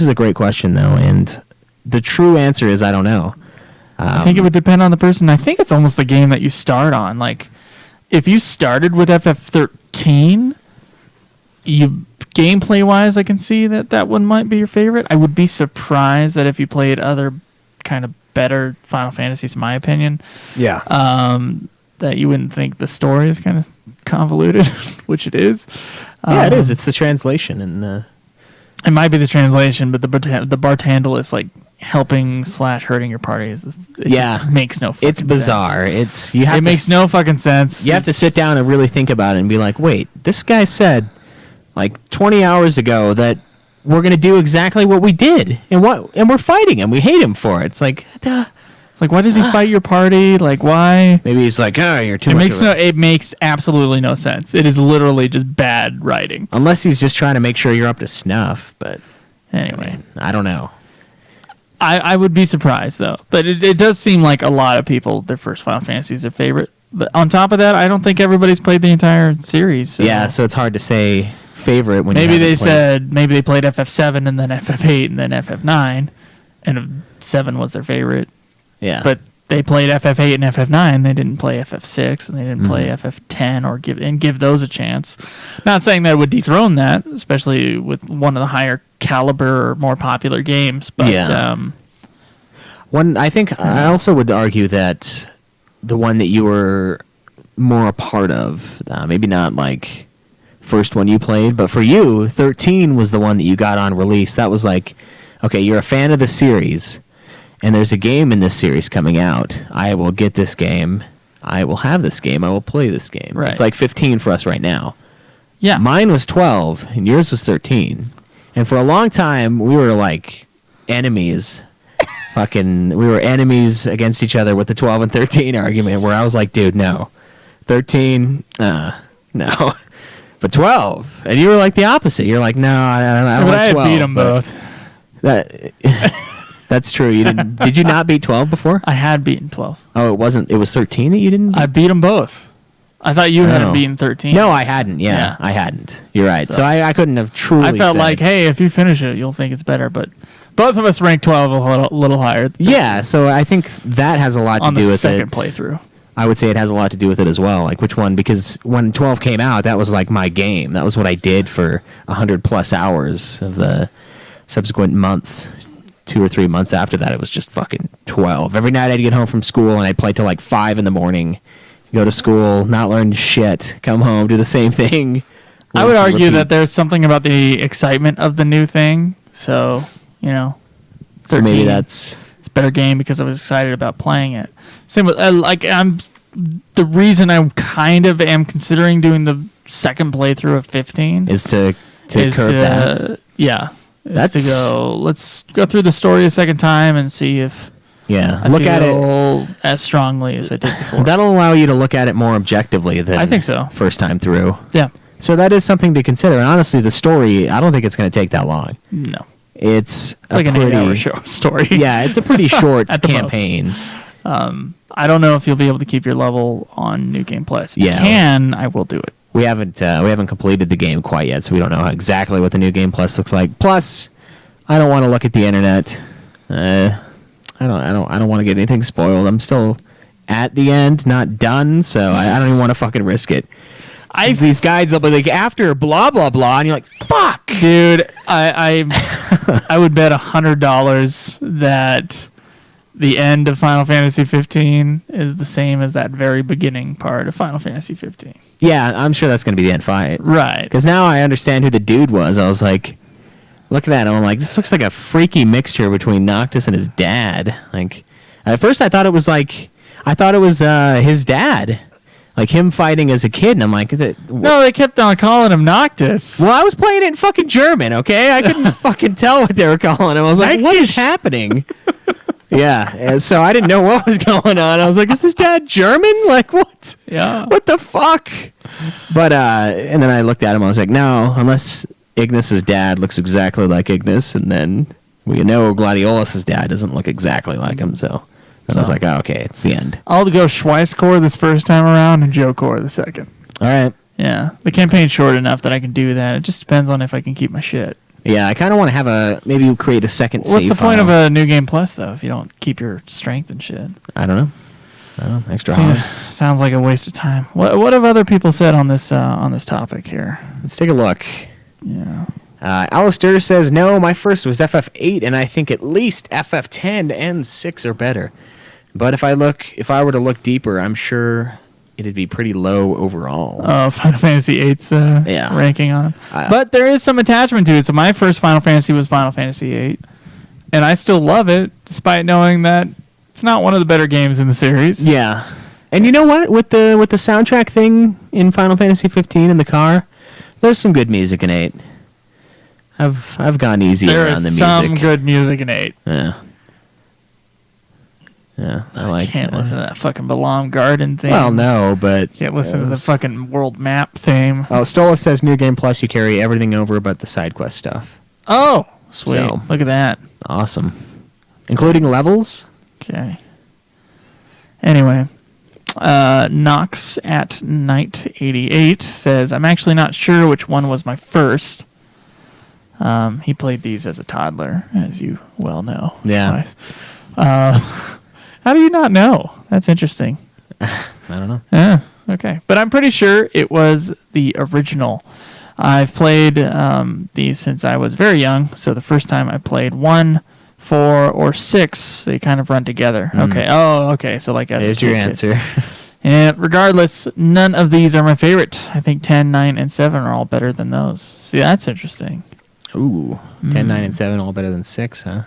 a great question though, and the true answer is I don't know. I think it would depend on the person. I think it's almost the game that you start on. Like, if you started with FF13, gameplay-wise, I can see that one might be your favorite. I would be surprised that if you played other kind of better Final Fantasies, in my opinion, that you wouldn't think the story is kind of convoluted, which it is. It is. It's the translation, and it might be the translation, but the Bartandal is like helping / hurting your party is it just makes no fucking it's bizarre sense. It makes no fucking sense. You have to sit down and really think about it and be like, wait, this guy said like 20 hours ago that we're going to do exactly what we did, and we're fighting him. We hate him for it. It's like, it's like, why does he fight your party? Like, why? Maybe he's like, you're too much. It makes absolutely no sense. It is literally just bad writing. Unless he's just trying to make sure you're up to snuff. But anyway, I don't know. I would be surprised though. But it does seem like a lot of people, their first Final Fantasy is their favorite. But on top of that, I don't think everybody's played the entire series. So. Yeah, so it's hard to say favorite when maybe they said maybe they played FF7 and then FF8 and then FF9, and 7 was their favorite. Yeah, but they played FF8 and FF9. They didn't play FF6 and they didn't play FF10 or give those a chance. Not saying that it would dethrone that, especially with one of the higher caliber or more popular games. But I think I also would argue that the one that you were more a part of, maybe not like first one you played, but for you, 13 was the one that you got on release. That was like, okay, you're a fan of the series, and there's a game in this series coming out. I will get this game. I will have this game. I will play this game. Right. It's like 15 for us right now. Yeah. Mine was 12, and yours was 13. And for a long time, we were like enemies. We were enemies against each other with the 12 and 13 argument, where I was like, dude, no. 13, no. But 12, and you were like the opposite. You're like, no, I don't like 12. I beat them both. That's true. You didn't? Did you not beat 12 before? I had beaten 12. Oh, it wasn't. It was 13 that you didn't. I beat them both. I thought you hadn't beaten 13. No, I hadn't. Yeah, I hadn't. You're right. So I couldn't have truly. I felt like, hey, if you finish it, you'll think it's better. But both of us ranked 12 a little higher. Yeah, so I think that has a lot to do with it. On the second playthrough. I would say it has a lot to do with it as well. Like which one? Because when 12 came out, that was like my game. That was what I did for 100+ hours of the subsequent months. 2 or 3 months after that, it was just fucking 12. Every night I'd get home from school and I'd play till like 5 in the morning. Go to school, not learn shit. Come home, do the same thing. I would argue that there's something about the excitement of the new thing. So, 13, so maybe it's a better game because I was excited about playing it. Same with the reason I kind of am considering doing the second playthrough of 15 is to curb that. Yeah, let's go through the story a second time and see if I look at it as strongly as I did before. That'll allow you to look at it more objectively than I think so. First time through. Yeah. So that is something to consider. And honestly, the story, I don't think it's going to take that long. No. It's like an 8-hour story. Yeah, it's a pretty short campaign. I don't know if you'll be able to keep your level on New Game Plus. If you can, I will do it. We haven't completed the game quite yet, so we don't know exactly what the New Game Plus looks like. Plus, I don't want to look at the internet. I don't want to get anything spoiled. I'm still at the end, not done, so I don't even want to fucking risk it. These guides will be like, after blah blah blah, and you're like, fuck, dude. I would bet $100 that the end of Final Fantasy 15 is the same as that very beginning part of Final Fantasy 15. Yeah, I'm sure that's going to be the end fight. Right. Because now I understand who the dude was. I was like, looking at him, I'm like, this looks like a freaky mixture between Noctis and his dad. Like, at first I thought it was his dad. Like him fighting as a kid, and I'm like, no, they kept on calling him Noctis. Well, I was playing it in fucking German, okay? I couldn't fucking tell what they were calling him. I was like, what is happening? Yeah, and so I didn't know what was going on. I was like, is this dad German? Like, what? Yeah. What the fuck? But, and then I looked at him, I was like, no, unless Ignis's dad looks exactly like Ignis, and then we know Gladiolus' dad doesn't look exactly like him, so... And I was like, oh, okay, it's the end. I'll go Schweiss-Core this first time around and Joe-Core the second. All right. Yeah, the campaign's short enough that I can do that. It just depends on if I can keep my shit. Yeah, I kind of want to maybe create a second save What's the point of a New Game Plus, though, if you don't keep your strength and shit? I don't know. Extra hard. Sounds like a waste of time. What have other people said on this topic here? Let's take a look. Yeah. Alistair says, no, my first was FF8, and I think at least FF10 and 6 are better. But if I were to look deeper, I'm sure it'd be pretty low overall. Oh, Final Fantasy VIII's ranking on it. But there is some attachment to it. So my first Final Fantasy was Final Fantasy VIII. and I still love it, despite knowing that it's not one of the better games in the series. Yeah. And you know what? With the soundtrack thing in Final Fantasy 15 in the car, there's some good music in 8. I've gone easy there on the music. There is some good music in 8. Yeah. Yeah, I can't listen to that fucking Balam Garden thing. Well, no, but... Can't listen to the fucking world map theme. Oh, Stola says New Game Plus, you carry everything over but the side quest stuff. Oh, sweet. So, look at that. Awesome. Including levels? Okay. Anyway, Nox at Night 88 says, I'm actually not sure which one was my first. He played these as a toddler, as you well know. Yeah. How do you not know? That's interesting. I don't know. Yeah, okay. But I'm pretty sure it was the original. I've played these since I was very young, so the first time I played 1, 4, or 6, they kind of run together. Okay. Oh, okay. So like as there's your answer. And regardless, none of these are my favorite. I think 10, 9, and 7 are all better than those. See, that's interesting. Ooh, 10, 9, and 7 all better than 6, huh?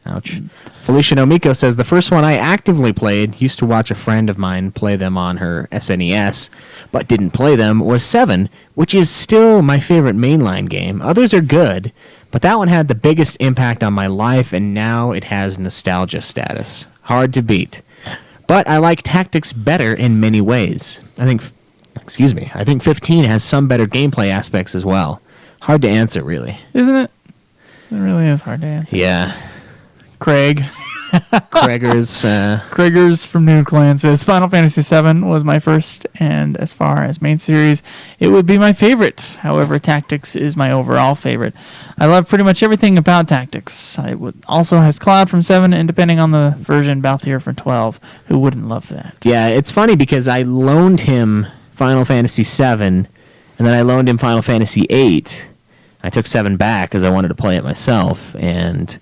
Ouch. Felicia Nomiko says, the first one I actively played, used to watch a friend of mine play them on her SNES, but didn't play them, was 7, which is still my favorite mainline game. Others are good, but that one had the biggest impact on my life, and now it has nostalgia status. Hard to beat. But I like Tactics better in many ways. I think 15 has some better gameplay aspects as well. Hard to answer, really. Isn't it? It really is hard to answer. Yeah. Craig. Krager's from Noon Clan says, Final Fantasy VII was my first, and as far as main series, it would be my favorite. However, Tactics is my overall favorite. I love pretty much everything about Tactics. It also has Cloud from 7, and depending on the version, Balthier from 12. Who wouldn't love that? Yeah, it's funny because I loaned him Final Fantasy VII, and then I loaned him Final Fantasy VIII. I took 7 back because I wanted to play it myself, and...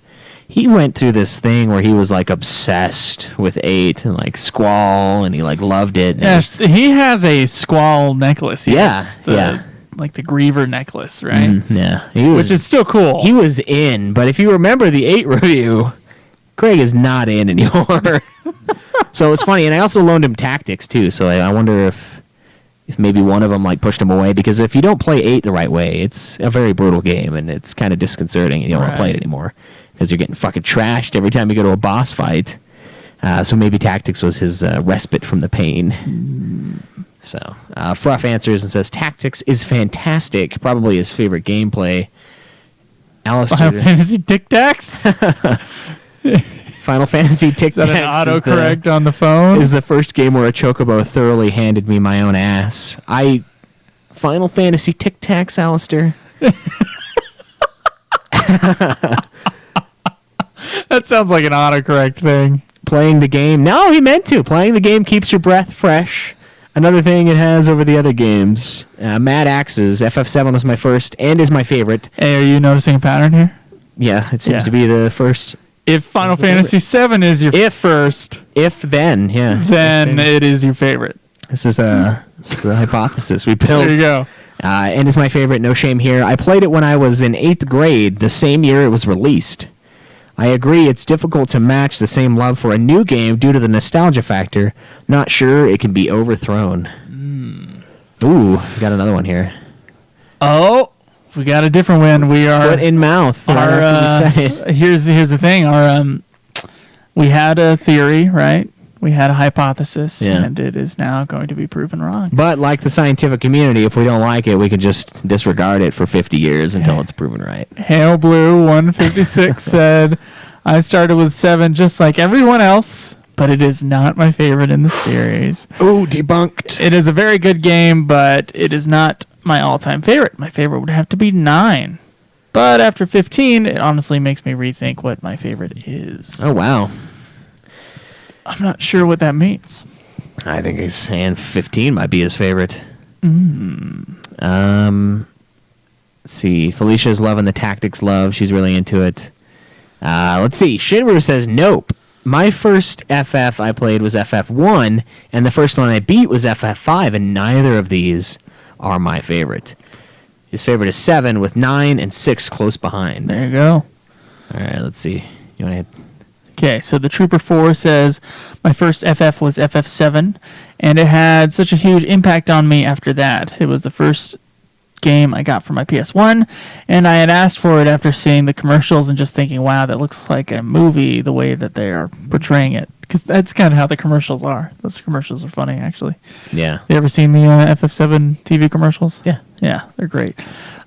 he went through this thing where he was like obsessed with 8 and like Squall, and he like loved it. Yes, he has a Squall necklace. Like the Griever necklace, right? Yeah, which is still cool. He was in, but if you remember the 8 review, Craig is not in anymore. So it was funny, and I also loaned him Tactics too. So I wonder if maybe one of them like pushed him away, because if you don't play 8 the right way, it's a very brutal game and it's kind of disconcerting, and you don't want to play it anymore. Because you're getting fucking trashed every time you go to a boss fight. So maybe Tactics was his respite from the pain. So Fruff answers and says, Tactics is fantastic. Probably his favorite gameplay. Alistair, Final Fantasy Tic Tacs? Final Fantasy Tic Tacs. Is that an autocorrect on the phone? Is the first game where a chocobo thoroughly handed me my own ass. Final Fantasy Tic Tacs, Alistair. That sounds like an autocorrect thing. Playing the game. No, he meant to. Playing the game keeps your breath fresh. Another thing it has over the other games. Mad Axes. FF7 was my first and is my favorite. Hey, are you noticing a pattern here? Yeah, it seems to be the first. If Final Fantasy VII is your first. Then it is your favorite. This is the hypothesis we built. There you go. And is my favorite, no shame here. I played it when I was in 8th grade, the same year it was released. I agree it's difficult to match the same love for a new game due to the nostalgia factor. Not sure it can be overthrown. Ooh, we got another one here. Oh, we got a different one. We are foot in mouth. Here's the thing. We had a theory, right? We had a hypothesis, and it is now going to be proven wrong. But like the scientific community, if we don't like it, we can just disregard it for 50 years until it's proven right. Hail Blue 156 said, I started with 7 just like everyone else, but it is not my favorite in the series. Ooh, debunked. It is a very good game, but it is not my all-time favorite. My favorite would have to be 9. But after 15, it honestly makes me rethink what my favorite is. Oh, wow. I'm not sure what that means. I think he's saying 15 might be his favorite. Let's see. Felicia's loving the Tactics love. She's really into it. Let's see. Shinru says, nope. My first FF I played was FF1, and the first one I beat was FF5, and neither of these are my favorite. His favorite is 7, with 9 and 6 close behind. There you go. All right, let's see. You want to hit? Okay, so the Trooper 4 says, my first FF was FF7, and it had such a huge impact on me after that. It was the first game I got for my PS1, and I had asked for it after seeing the commercials and just thinking, wow, that looks like a movie the way that they are portraying it. Because that's kind of how the commercials are. Those commercials are funny, actually. Yeah. You ever seen the FF7 TV commercials? Yeah. Yeah, they're great.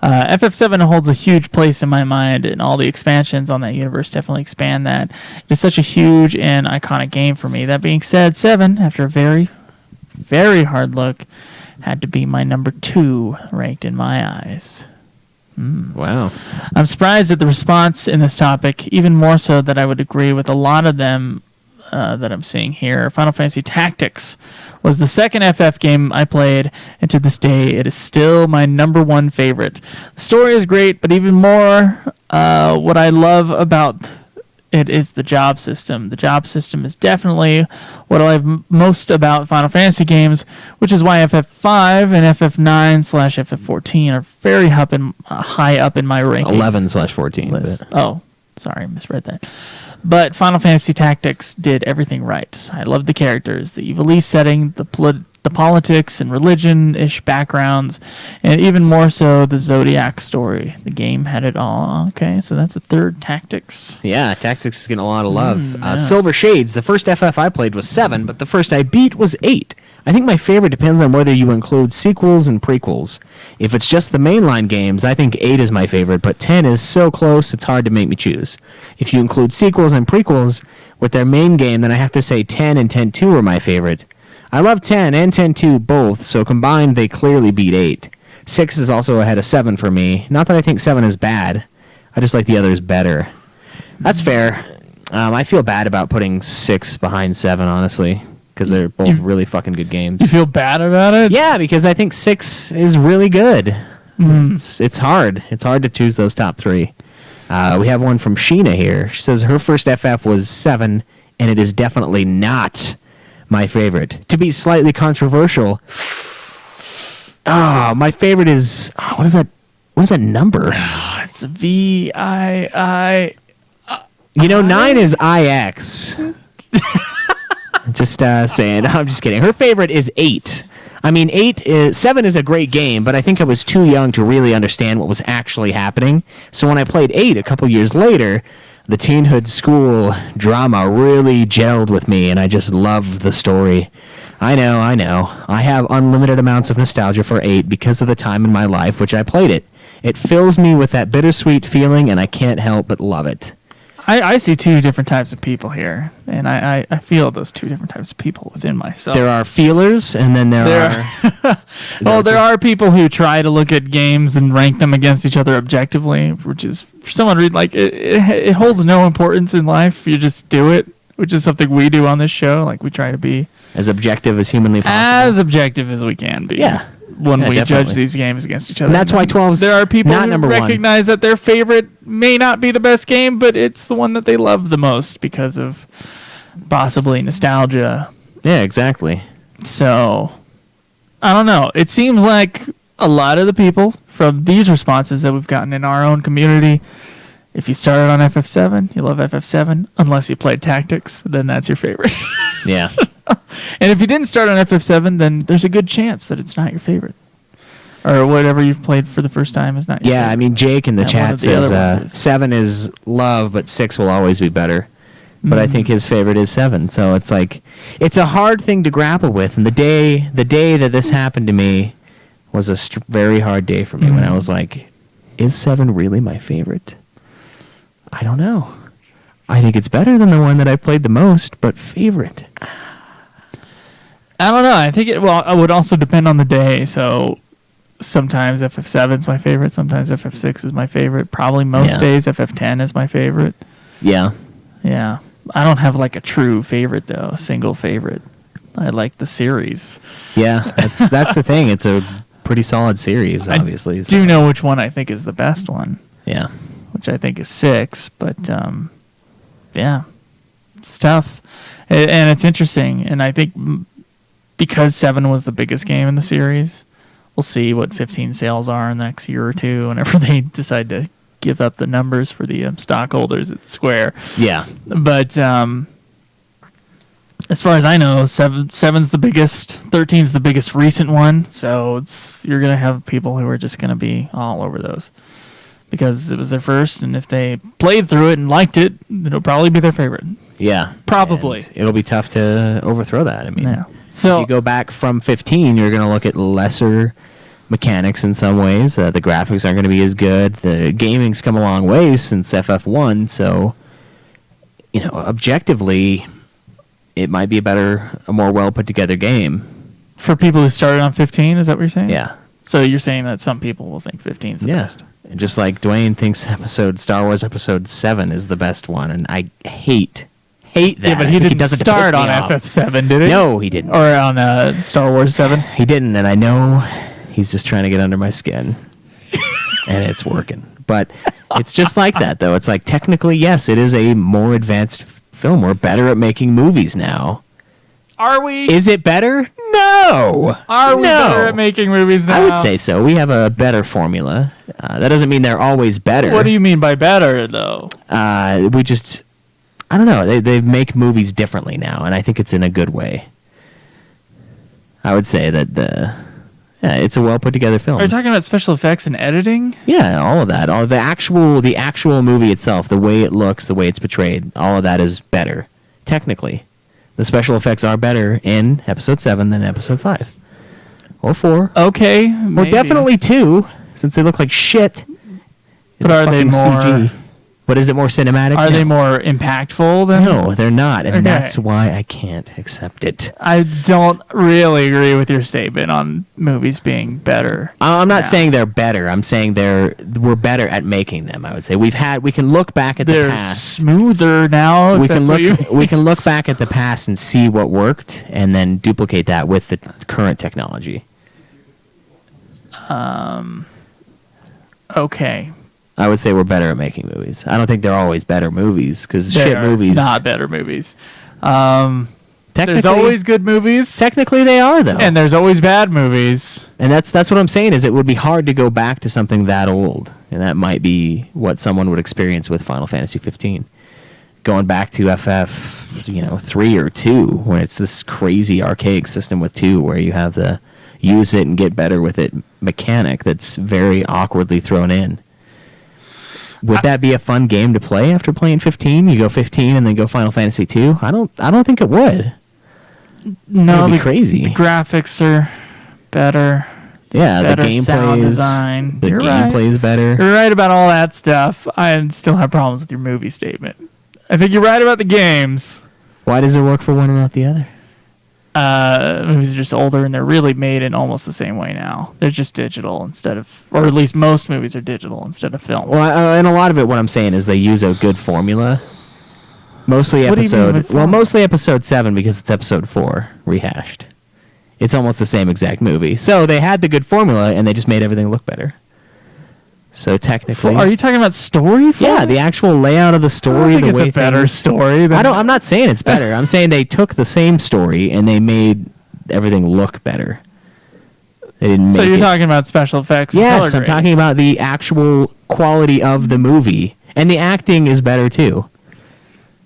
FF7 holds a huge place in my mind, and all the expansions on that universe definitely expand that. It's such a huge and iconic game for me. That being said, 7, after a very, very hard look, had to be my number 2 ranked in my eyes. Wow. I'm surprised at the response in this topic, even more so that I would agree with a lot of them that I'm seeing here. Final Fantasy Tactics was the second FF game I played, and to this day, it is still my number 1 favorite. The story is great, but even more, what I love about it is the job system. The job system is definitely what I like most about Final Fantasy games, which is why FF5 and FF9/FF14 are very high up in my rankings. 11/14. Oh, sorry, misread that. But Final Fantasy Tactics did everything right. I loved the characters, the Evilise setting, the politics and religion-ish backgrounds, and even more so the Zodiac story. The game had it all. Okay, so that's the third Tactics. Yeah, Tactics is getting a lot of love. Silver Shades, the first FF I played was 7, but the first I beat was 8. I think my favorite depends on whether you include sequels and prequels. If it's just the mainline games, I think 8 is my favorite, but 10 is so close it's hard to make me choose. If you include sequels and prequels with their main game, then I have to say 10 and 10-2 are my favorite. I love 10 and 10-2 both, so combined they clearly beat 8. 6 is also ahead of 7 for me. Not that I think 7 is bad, I just like the others better. That's fair. I feel bad about putting 6 behind 7, honestly, because they're both really fucking good games. You feel bad about it? Yeah, because I think 6 is really good. It's hard. It's hard to choose those top 3. We have one from Sheena here. She says her first FF was 7, and it is definitely not my favorite. To be slightly controversial, my favorite is what is that? What is that number? It's VII. 9 is IX. Just saying. I'm just kidding. Her favorite is 8. I mean, 7 is a great game, but I think I was too young to really understand what was actually happening. So when I played 8 a couple years later, the teenhood school drama really gelled with me, and I just loved the story. I know. I have unlimited amounts of nostalgia for 8 because of the time in my life which I played it. It fills me with that bittersweet feeling, and I can't help but love it. I see 2 different types of people here, and I feel those 2 different types of people within myself. There are feelers, and then there are... there are people who try to look at games and rank them against each other objectively, which is, for someone to read, like, it holds no importance in life. You just do it, which is something we do on this show. Like, we try to be... as objective as humanly possible. As objective as we can be. Yeah. When we definitely judge these games against each other. And that's why 12's there are people not who number 1. recognize that their favorite may not be the best game, but it's the one that they love the most because of possibly nostalgia. Yeah, exactly. So, I don't know. It seems like a lot of the people from these responses that we've gotten in our own community, if you started on FF7, you love FF7, unless you played Tactics, then that's your favorite. Yeah. And if you didn't start on FF7, then there's a good chance that it's not your favorite. Or whatever you've played for the first time is not your favorite. I mean, Jake in the chat says is. 7 is love, but 6 will always be better. But I think his favorite is 7. So it's like, it's a hard thing to grapple with. And the day that this happened to me was a very hard day for me when I was like, is 7 really my favorite? I don't know. I think it's better than the one that I played the most, but favorite... I don't know. I think it would also depend on the day. So sometimes FF7 is my favorite. Sometimes FF6 is my favorite. Probably most days FF10 is my favorite. Yeah. Yeah. I don't have like a true favorite though. A single favorite. I like the series. Yeah, that's the thing. It's a pretty solid series, obviously. I do know which one I think is the best one. Yeah. Which I think is 6. But yeah, it's tough. And it's interesting. And I think... because 7 was the biggest game in the series, we'll see what 15 sales are in the next year or two whenever they decide to give up the numbers for the stockholders at Square. Yeah. But as far as I know, 7's the biggest, 13's the biggest recent one. So you're going to have people who are just going to be all over those because it was their first. And if they played through it and liked it, it'll probably be their favorite. Yeah. Probably. And it'll be tough to overthrow that. I mean, yeah. So if you go back from 15, you're going to look at lesser mechanics in some ways. The graphics aren't going to be as good. The gaming's come a long way since FF1. So, objectively, it might be a more well put together game. For people who started on 15, is that what you're saying? Yeah. So you're saying that some people will think 15 is the best. And just like Dwayne thinks Star Wars Episode 7 is the best one, and I hate that. Yeah, but he didn't start on FF7, did he? No, he didn't. Or on Star Wars 7? He didn't, and I know he's just trying to get under my skin, and it's working. But it's just like that, though. It's like, technically, yes, it is a more advanced film. We're better at making movies now. Are we? Is it better? No. Are we better at making movies now? I would say so. We have a better formula. That doesn't mean they're always better. What do you mean by better, though? I don't know. They make movies differently now, and I think it's in a good way. I would say that it's a well put together film. Are you talking about special effects and editing? Yeah, all of that. All the actual movie itself, the way it looks, the way it's portrayed, all of that is better. Technically, the special effects are better in Episode 7 than Episode 5 or 4. Okay, Well, definitely 2, since they look like shit. But are they more CG. But is it more cinematic? Are they more impactful than? No, they're not, and that's why I can't accept it. I don't really agree with your statement on movies being better. I'm not saying they're better. I'm saying we're better at making them. I would say we can look back at the past. They're smoother now. We can look back at the past and see what worked, and then duplicate that with the current technology. Okay. I would say we're better at making movies. I don't think they're always better movies because shit movies. Not better movies. There's always good movies. Technically, they are though, and there's always bad movies. And that's what I'm saying. Is it would be hard to go back to something that old, and that might be what someone would experience with Final Fantasy 15. Going back to FF, 3 or 2, when it's this crazy archaic system with 2, where you have the use it and get better with it mechanic that's very awkwardly thrown in. Would that be a fun game to play after playing 15? You go 15 and then go Final Fantasy 2? I don't think it would. No, it'd be crazy. The graphics are better. Yeah, better the gameplay sound is design. The gameplay is better. You're right about all that stuff. I still have problems with your movie statement. I think you're right about the games. Why does it work for one and not the other? Movies are just older, and they're really made in almost the same way now. They're just digital instead of, or at least most movies are digital instead of film. Well, and a lot of it, what I'm saying is they use a good formula. Mostly episode 7 because it's episode 4 rehashed. It's almost the same exact movie. So they had the good formula, and they just made everything look better. So technically, are you talking about story? Yeah, the actual layout of the story. I think it's a better story. I'm not saying it's better. I'm saying they took the same story and they made everything look better. They didn't. So you're talking about special effects? Yes, I'm talking about the actual quality of the movie, and the acting is better too.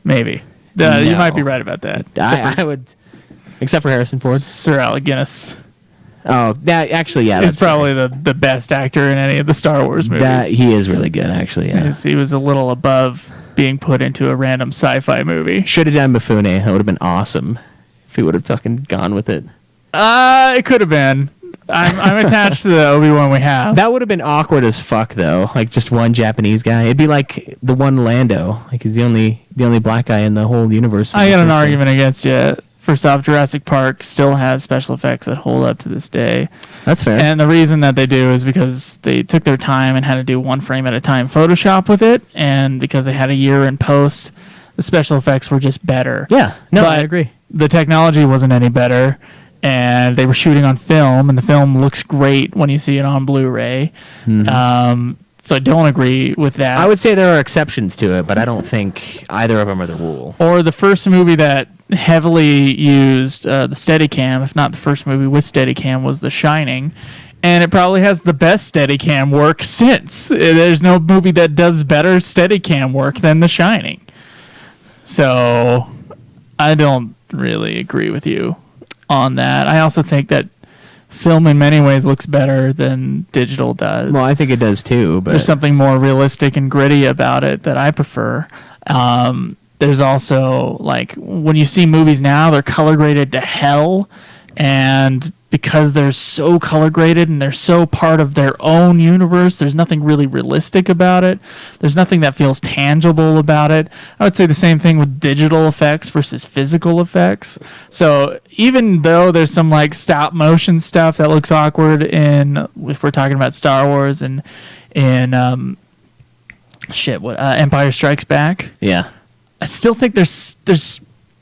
Maybe. You might be right about that. I would, except for Harrison Ford, Sir Alec Guinness. Oh, that actually, yeah, he's probably the best actor in any of the Star Wars movies. He is really good, actually. Yeah, he was a little above being put into a random sci-fi movie. Should have done Mifune. That would have been awesome if he would have fucking gone with it. It could have been. I'm attached to the Obi-Wan we have. That would have been awkward as fuck, though. Like just one Japanese guy. It'd be like the one Lando. Like he's the only black guy in the whole universe. I got an argument against you. First off, Jurassic Park still has special effects that hold up to this day. That's fair. And the reason that they do is because they took their time and had to do one frame at a time Photoshop with it, and because they had a year in post, the special effects were just better. Yeah, no, I agree. The technology wasn't any better, and they were shooting on film, and the film looks great when you see it on Blu-ray. Mm-hmm. So I don't agree with that. I would say there are exceptions to it, but I don't think either of them are the rule. Or the first movie that heavily used the Steadicam, if not the first movie with Steadicam, was The Shining. and it probably has the best Steadicam work since. There's no movie that does better Steadicam work than The Shining. So I don't really agree with you on that. I also think that film in many ways looks better than digital does. Well, I think it does too, but there's something more realistic and gritty about it that I prefer. There's also, like, when you see movies now, they're color graded to hell, and because they're so color graded and they're so part of their own universe, there's nothing really realistic about it. There's nothing that feels tangible about it. I would say the same thing with digital effects versus physical effects. So even though there's some like stop motion stuff that looks awkward if we're talking about Star Wars and Empire Strikes Back. Yeah. I still think there's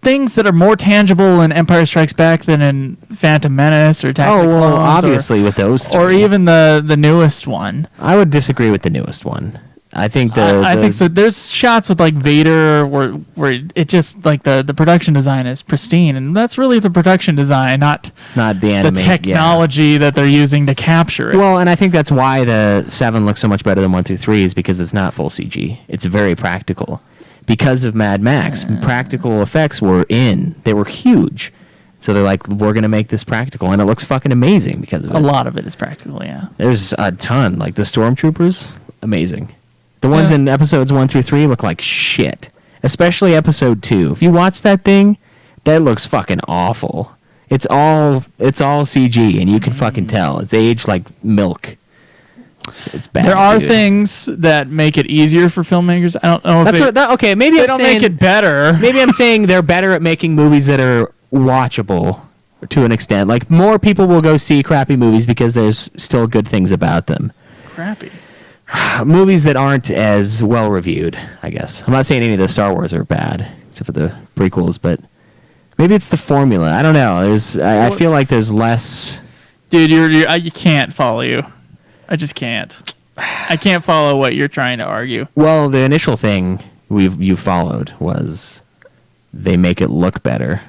things that are more tangible in Empire Strikes Back than in Phantom Menace or Attack of the Clones. Obviously with those three. Or even the newest one. I would disagree with the newest one. I think I think so. There's shots with like Vader where it just like the production design is pristine, and that's really the production design, not the technology that they're using to capture it. Well, and I think that's why the 7 looks so much better than 1 through 3 is because it's not full CG. It's very practical. Because of Mad Max, practical effects were they were huge. So they're like, we're going to make this practical, and it looks fucking amazing because of it. A lot of it is practical, yeah. There's a ton. Like the Stormtroopers, amazing. The ones in episodes 1 through 3 look like shit. Especially episode 2. If you watch that thing, that looks fucking awful. It's all CG, and you can fucking tell. It's aged like milk. It's bad. There are things that make it easier for filmmakers. I don't know if maybe they I'm don't saying, make it better. Maybe I'm saying they're better at making movies that are watchable to an extent. Like, more people will go see crappy movies because there's still good things about them. Crappy. Movies that aren't as well reviewed, I guess. I'm not saying any of the Star Wars are bad, except for the prequels, but maybe it's the formula. I don't know. I feel like there's less. Dude, you can't follow you. I just can't. I can't follow what you're trying to argue. Well, the initial thing you followed was they make it look better.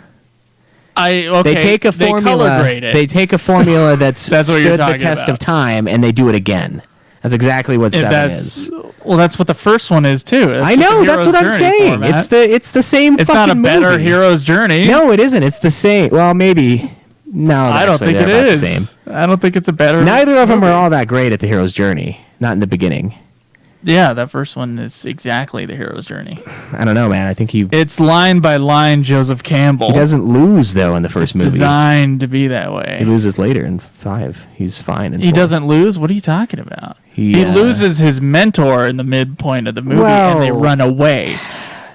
They take a formula. They take a formula that's stood the test of time, and they do it again. That's exactly what 7 is. Well, that's what the first one is too. I know. That's what I'm saying. Format. It's the same. It's fucking not a better movie. hero's journey. No, it isn't. It's the same. Well, maybe. No, I don't think it is. The same. I don't think it's a better. Neither of them are all that great at the hero's journey. Not in the beginning. Yeah, that first one is exactly the hero's journey. I don't know, man. I think it's line by line Joseph Campbell. He doesn't lose though in the first movie. It's designed to be that way. He loses later in 5. He's fine. He doesn't lose. What are you talking about? He loses his mentor in the midpoint of the movie, and they run away.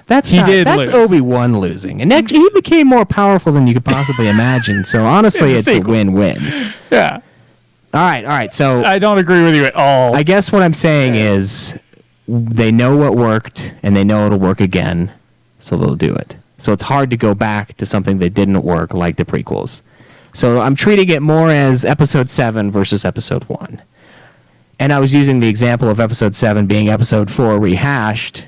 That's Obi-Wan losing, and he became more powerful than you could possibly imagine. So honestly, it's a win-win. Yeah. All right. So I don't agree with you at all. I guess what I'm saying is they know what worked, and they know it'll work again, so they'll do it. So it's hard to go back to something that didn't work, like the prequels. So I'm treating it more as Episode 7 versus Episode 1. And I was using the example of Episode 7 being Episode 4 rehashed,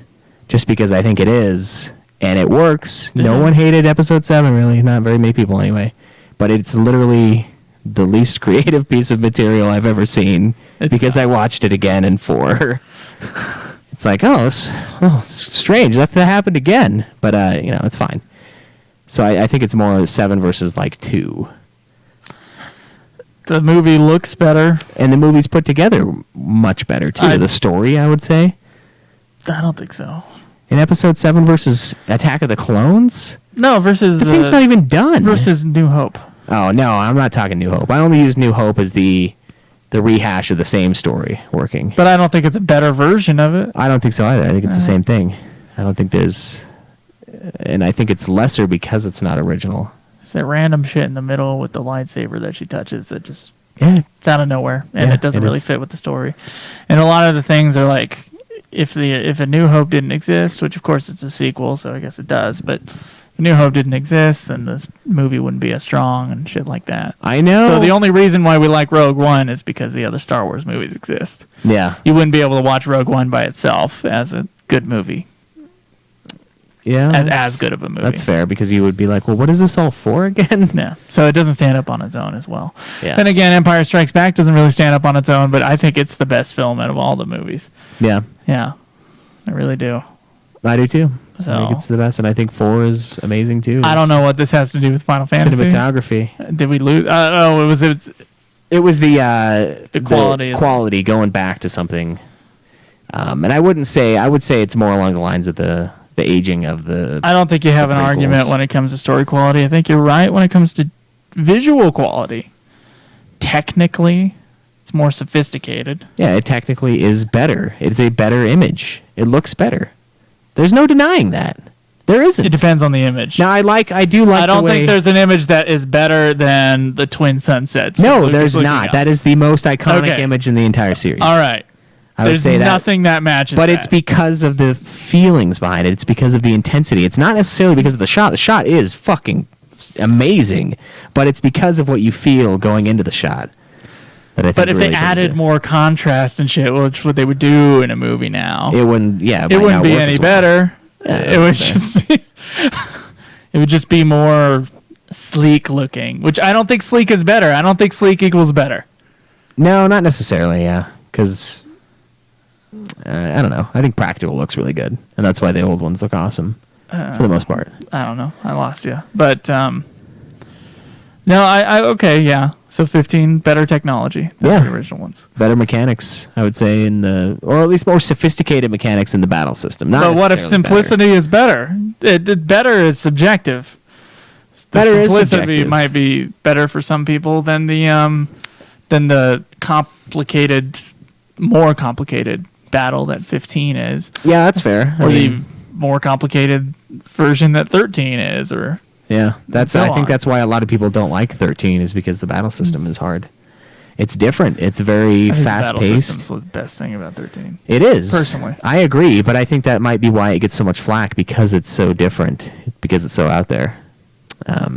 just because I think it is, and it works. No one hated Episode 7, really. Not very many people, anyway. But it's literally the least creative piece of material I've ever seen, because I watched it again in 4. It's like, it's strange. That happened again. But, it's fine. So I think it's more 7 versus, 2. The movie looks better. And the movie's put together much better, too. The story, I would say. I don't think so. In Episode 7 versus Attack of the Clones? No, versus the thing's not even done. Versus New Hope. Oh, no, I'm not talking New Hope. I only use New Hope as the rehash of the same story working. But I don't think it's a better version of it. I don't think so either. I think it's the same thing. I don't think there's... And I think it's lesser because it's not original. There's that random shit in the middle with the lightsaber that she touches that just... It's out of nowhere. And it doesn't really fit with the story. And a lot of the things are like... If A New Hope didn't exist, which of course it's a sequel, so I guess it does, but if A New Hope didn't exist, then this movie wouldn't be as strong and shit like that. I know. So the only reason why we like Rogue One is because the other Star Wars movies exist. Yeah. You wouldn't be able to watch Rogue One by itself as a good movie. Yeah, as good of a movie. That's fair, because you would be like, well, what is this all for again? Yeah, so it doesn't stand up on its own as well. Yeah. Then again, Empire Strikes Back doesn't really stand up on its own, but I think it's the best film out of all the movies. Yeah. Yeah, I really do. I do too. So, I think it's the best, and I think 4 is amazing too. I don't know what this has to do with Final Fantasy. Cinematography. Did we lose? Oh, It was the quality going back to something. And I would say it's more along the lines of the aging of the. I don't think you have an prequels. argument when it comes to story quality. I think you're right when it comes to visual quality. Technically, it's more sophisticated. Yeah, it technically is better. It's a better image. It looks better. There's no denying that. There isn't. It depends on the image. Now, I don't think there's an image that is better than the Twin Sunsets. No, there's not. That is the most iconic image in the entire series. All right. There's nothing that matches but that. It's because of the feelings behind it. It's because of the intensity. It's not necessarily because of the shot. The shot is fucking amazing, but it's because of what you feel going into the shot. That I think but if really they added more contrast and shit, which what they would do in a movie now, it wouldn't. Yeah, it wouldn't be any better. Yeah, it would just be. It would just be more sleek looking, which I don't think sleek is better. I don't think sleek equals better. No, not necessarily. Yeah, because. I don't know. I think practical looks really good, and that's why the old ones look awesome for the most part. I don't know. I lost you, but no. I okay. Yeah. So 15 better technology than the original ones. Better mechanics, I would say, or at least more sophisticated mechanics in the battle system. But what if simplicity is better? Better is subjective. Better simplicity is subjective. Might be better for some people than the more complicated battle that 15 is. Yeah, that's fair. Or the more complicated version that 13 is, or yeah, I think that's why a lot of people don't like 13 is because the battle system is hard. It's different. It's very fast paced. That's the best thing about 13. It is. Personally, I agree, but I think that might be why it gets so much flack, because it's so different, because it's so out there.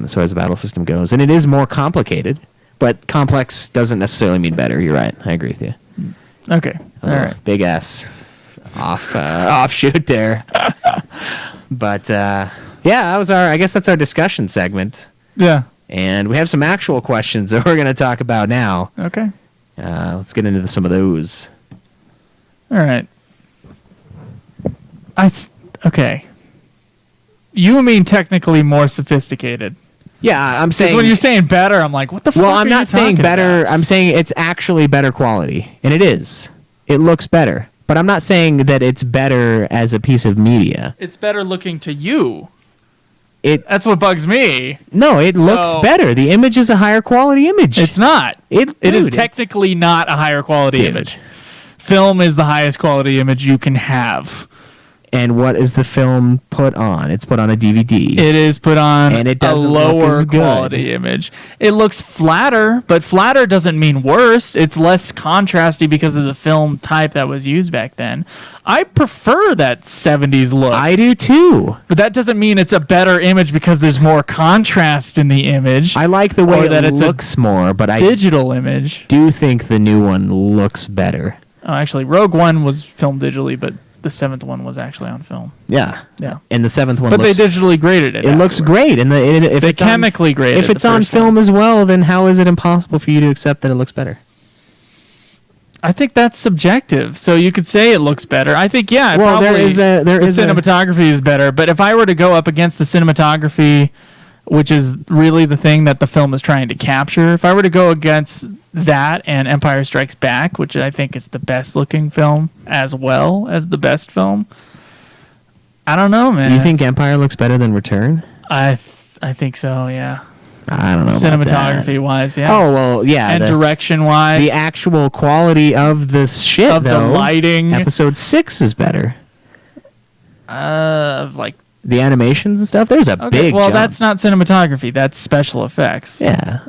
So as the battle system goes, and it is more complicated, but complex doesn't necessarily mean better. You're right. I agree with you. Okay. All right. Big ass offshoot there. But yeah, that was I guess that's our discussion segment. Yeah. And we have some actual questions that we're going to talk about now. Okay. Let's get into some of those. All right. Okay. You mean technically more sophisticated? Yeah, I'm saying. When you're saying better, I'm like, what the fuck? Well, I'm are not you saying talking better. about? I'm saying it's actually better quality, and it is. It looks better, but I'm not saying that it's better as a piece of media. It's better looking to you. That's what bugs me. No, it looks better. The image is a higher quality image. It's not. It is technically not a higher quality image. Film is the highest quality image you can have. And what is the film put on? It's put on a DVD. It is put on and it a lower quality image. It looks flatter, but flatter doesn't mean worse. It's less contrasty because of the film type that was used back then. I prefer that 70s look. I do too. But that doesn't mean it's a better image because there's more contrast in the image. I like the way it looks more, but I digital image. Do think the new one looks better. Oh, actually, Rogue One was filmed digitally, but the 7th one was actually on film. Yeah. Yeah. And the 7th one but they digitally graded it. It looks great. And if they chemically graded it. If it's on film as well, then how is it impossible for you to accept that it looks better? I think that's subjective. So you could say it looks better. I think, yeah, well, probably the cinematography is better. But if I were to go up against the cinematography, which is really the thing that the film is trying to capture, if I were to go against that and Empire Strikes Back, which I think is the best looking film as well as the best film, I don't know, man. Do you think Empire looks better than Return? I think so, yeah. I don't know. Cinematography wise, yeah. Oh, well, yeah. And direction wise. The actual quality of the shit, of the lighting. Episode 6 is better. Like the animations and stuff. There's a big jump. That's not cinematography. That's special effects. Yeah.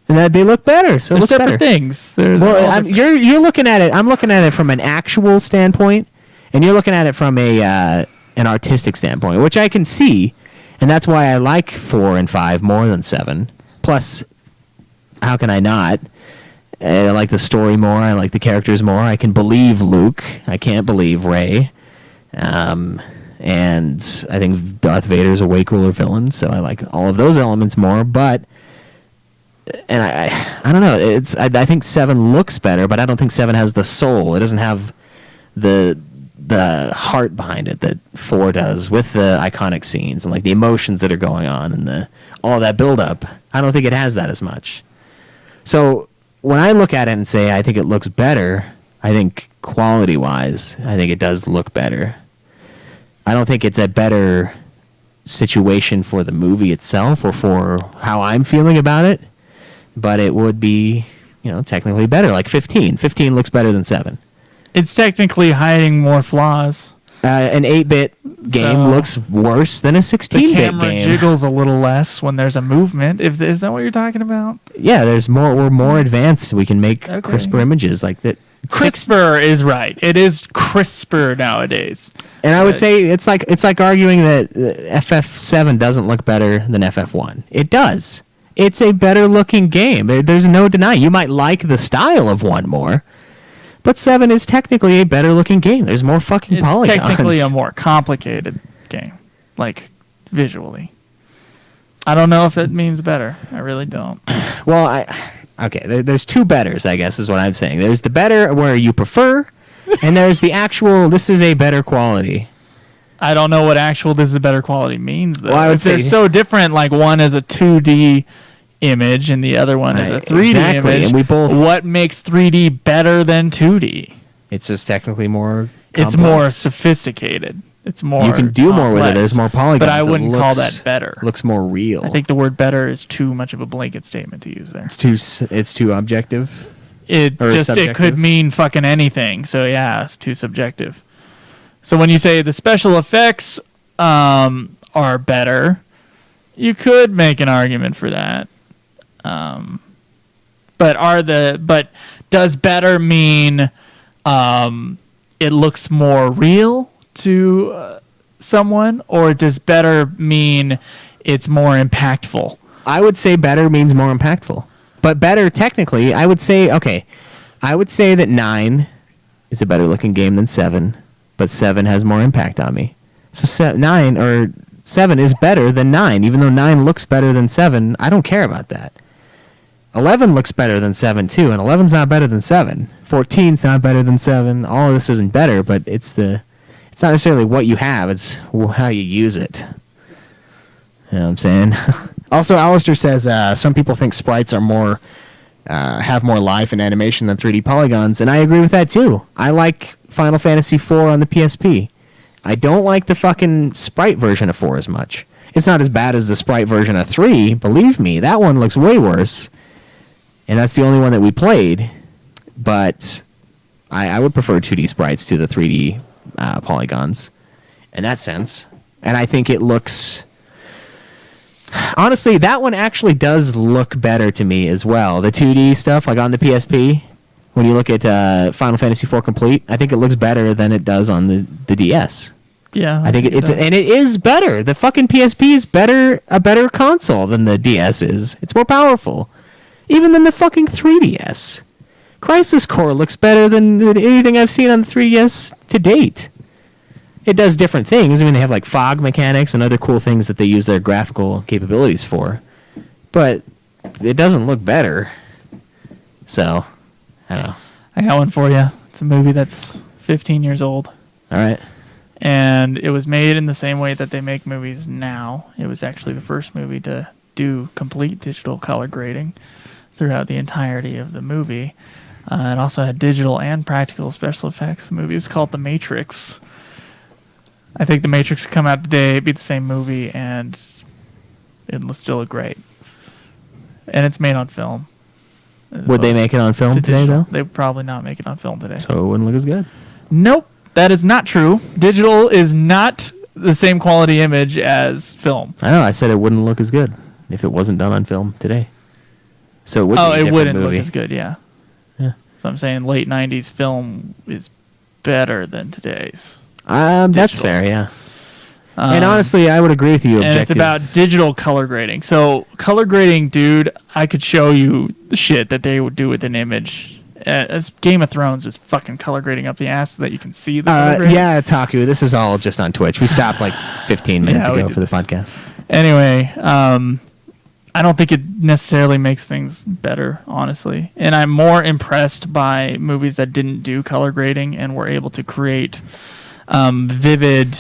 And they look better. So it looks separate better. Things. You're looking at it. I'm looking at it from an actual standpoint, and you're looking at it from an artistic standpoint, which I can see, and that's why I like 4 and 5 more than 7. Plus, how can I not? I like the story more. I like the characters more. I can believe Luke. I can't believe Rey. and I think Darth Vader's a way cooler villain, so I like all of those elements more. But and I don't know. I think 7 looks better, but I don't think 7 has the soul. It doesn't have the heart behind it that 4 does, with the iconic scenes and like the emotions that are going on and all that build up. I don't think it has that as much. So when I look at it and say I think it looks better, I think quality wise, I think it does look better. I don't think it's a better situation for the movie itself or for how I'm feeling about it, but it would be, technically better. Like 15 looks better than 7. It's technically hiding more flaws. An 8-bit game looks worse than a 16-bit game. The camera jiggles a little less when there's a movement. Is that what you're talking about? Yeah, we're more advanced. We can make crisper images like that. Crisper is right. It is crisper nowadays. And I would say it's like arguing that FF7 doesn't look better than FF1. It does. It's a better looking game. There's no denying. You might like the style of 1 more, but 7 is technically a better looking game. There's more fucking polygons. It's technically a more complicated game, like visually. I don't know if that means better. I really don't. Well, there's 2 betters, I guess, is what I'm saying. There's the better where you prefer, and there's the actual, this is a better quality. I don't know what actual this is a better quality means, though. Well, I would say they're so different, like one is a 2D image and the other one is a 3D image. And what makes 3D better than 2D? It's just technically more It's complex. more sophisticated. It's more You can do complex, more with it. There's more polygons. But I wouldn't call that better. Looks more real. I think the word better is too much of a blanket statement to use there. It's too objective. It could mean fucking anything. So yeah, it's too subjective. So when you say the special effects are better, you could make an argument for that. But does better mean it looks more real to someone, or does better mean it's more impactful? I would say better means more impactful. But better, technically, I would say that 9 is a better looking game than 7, but 7 has more impact on me. So 7 is better than 9, even though 9 looks better than 7. I don't care about that. 11 looks better than 7 too, and 11's not better than 7. 14's not better than 7. All of this isn't better, but it's not necessarily what you have, it's how you use it. You know what I'm saying? Also, Alistair says some people think sprites are more have more life and animation than 3D polygons, and I agree with that too. I like Final Fantasy IV on the PSP. I don't like the fucking sprite version of 4 as much. It's not as bad as the sprite version of 3, believe me. That one looks way worse, and that's the only one that we played. But I would prefer 2D sprites to the 3D polygons in that sense. And I think it looks... Honestly, that one actually does look better to me as well. The 2D stuff, like on the PSP, when you look at Final Fantasy IV Complete, I think it looks better than it does on the DS. Yeah, I think it is better. The fucking PSP is a better console than the DS is. It's more powerful, even than the fucking 3DS. Crisis Core looks better than anything I've seen on the 3DS to date. It does different things. I mean, they have like fog mechanics and other cool things that they use their graphical capabilities for, but it doesn't look better. So, I don't know. I got one for you. It's a movie that's 15 years old. All right. And it was made in the same way that they make movies now. It was actually the first movie to do complete digital color grading throughout the entirety of the movie. It also had digital and practical special effects. The movie was called The Matrix. I think The Matrix would come out today, it'd be the same movie, and it would still look great. And it's made on film. Would they make it on film today, though? They would probably not make it on film today. So it wouldn't look as good? Nope. That is not true. Digital is not the same quality image as film. I know. I said it wouldn't look as good if it wasn't done on film today. So it would be a different wouldn't movie. look as good, yeah. Yeah. So I'm saying late 90s film is better than today's. That's fair, yeah. And honestly, I would agree with you. And it's about digital color grading. So color grading, dude, I could show you the shit that they would do with an image as Game of Thrones is fucking color grading up the ass so that you can see the color grading. Yeah, Taku, this is all just on Twitch. We stopped like 15 minutes ago for the podcast. Anyway, I don't think it necessarily makes things better, honestly. And I'm more impressed by movies that didn't do color grading and were able to create vivid,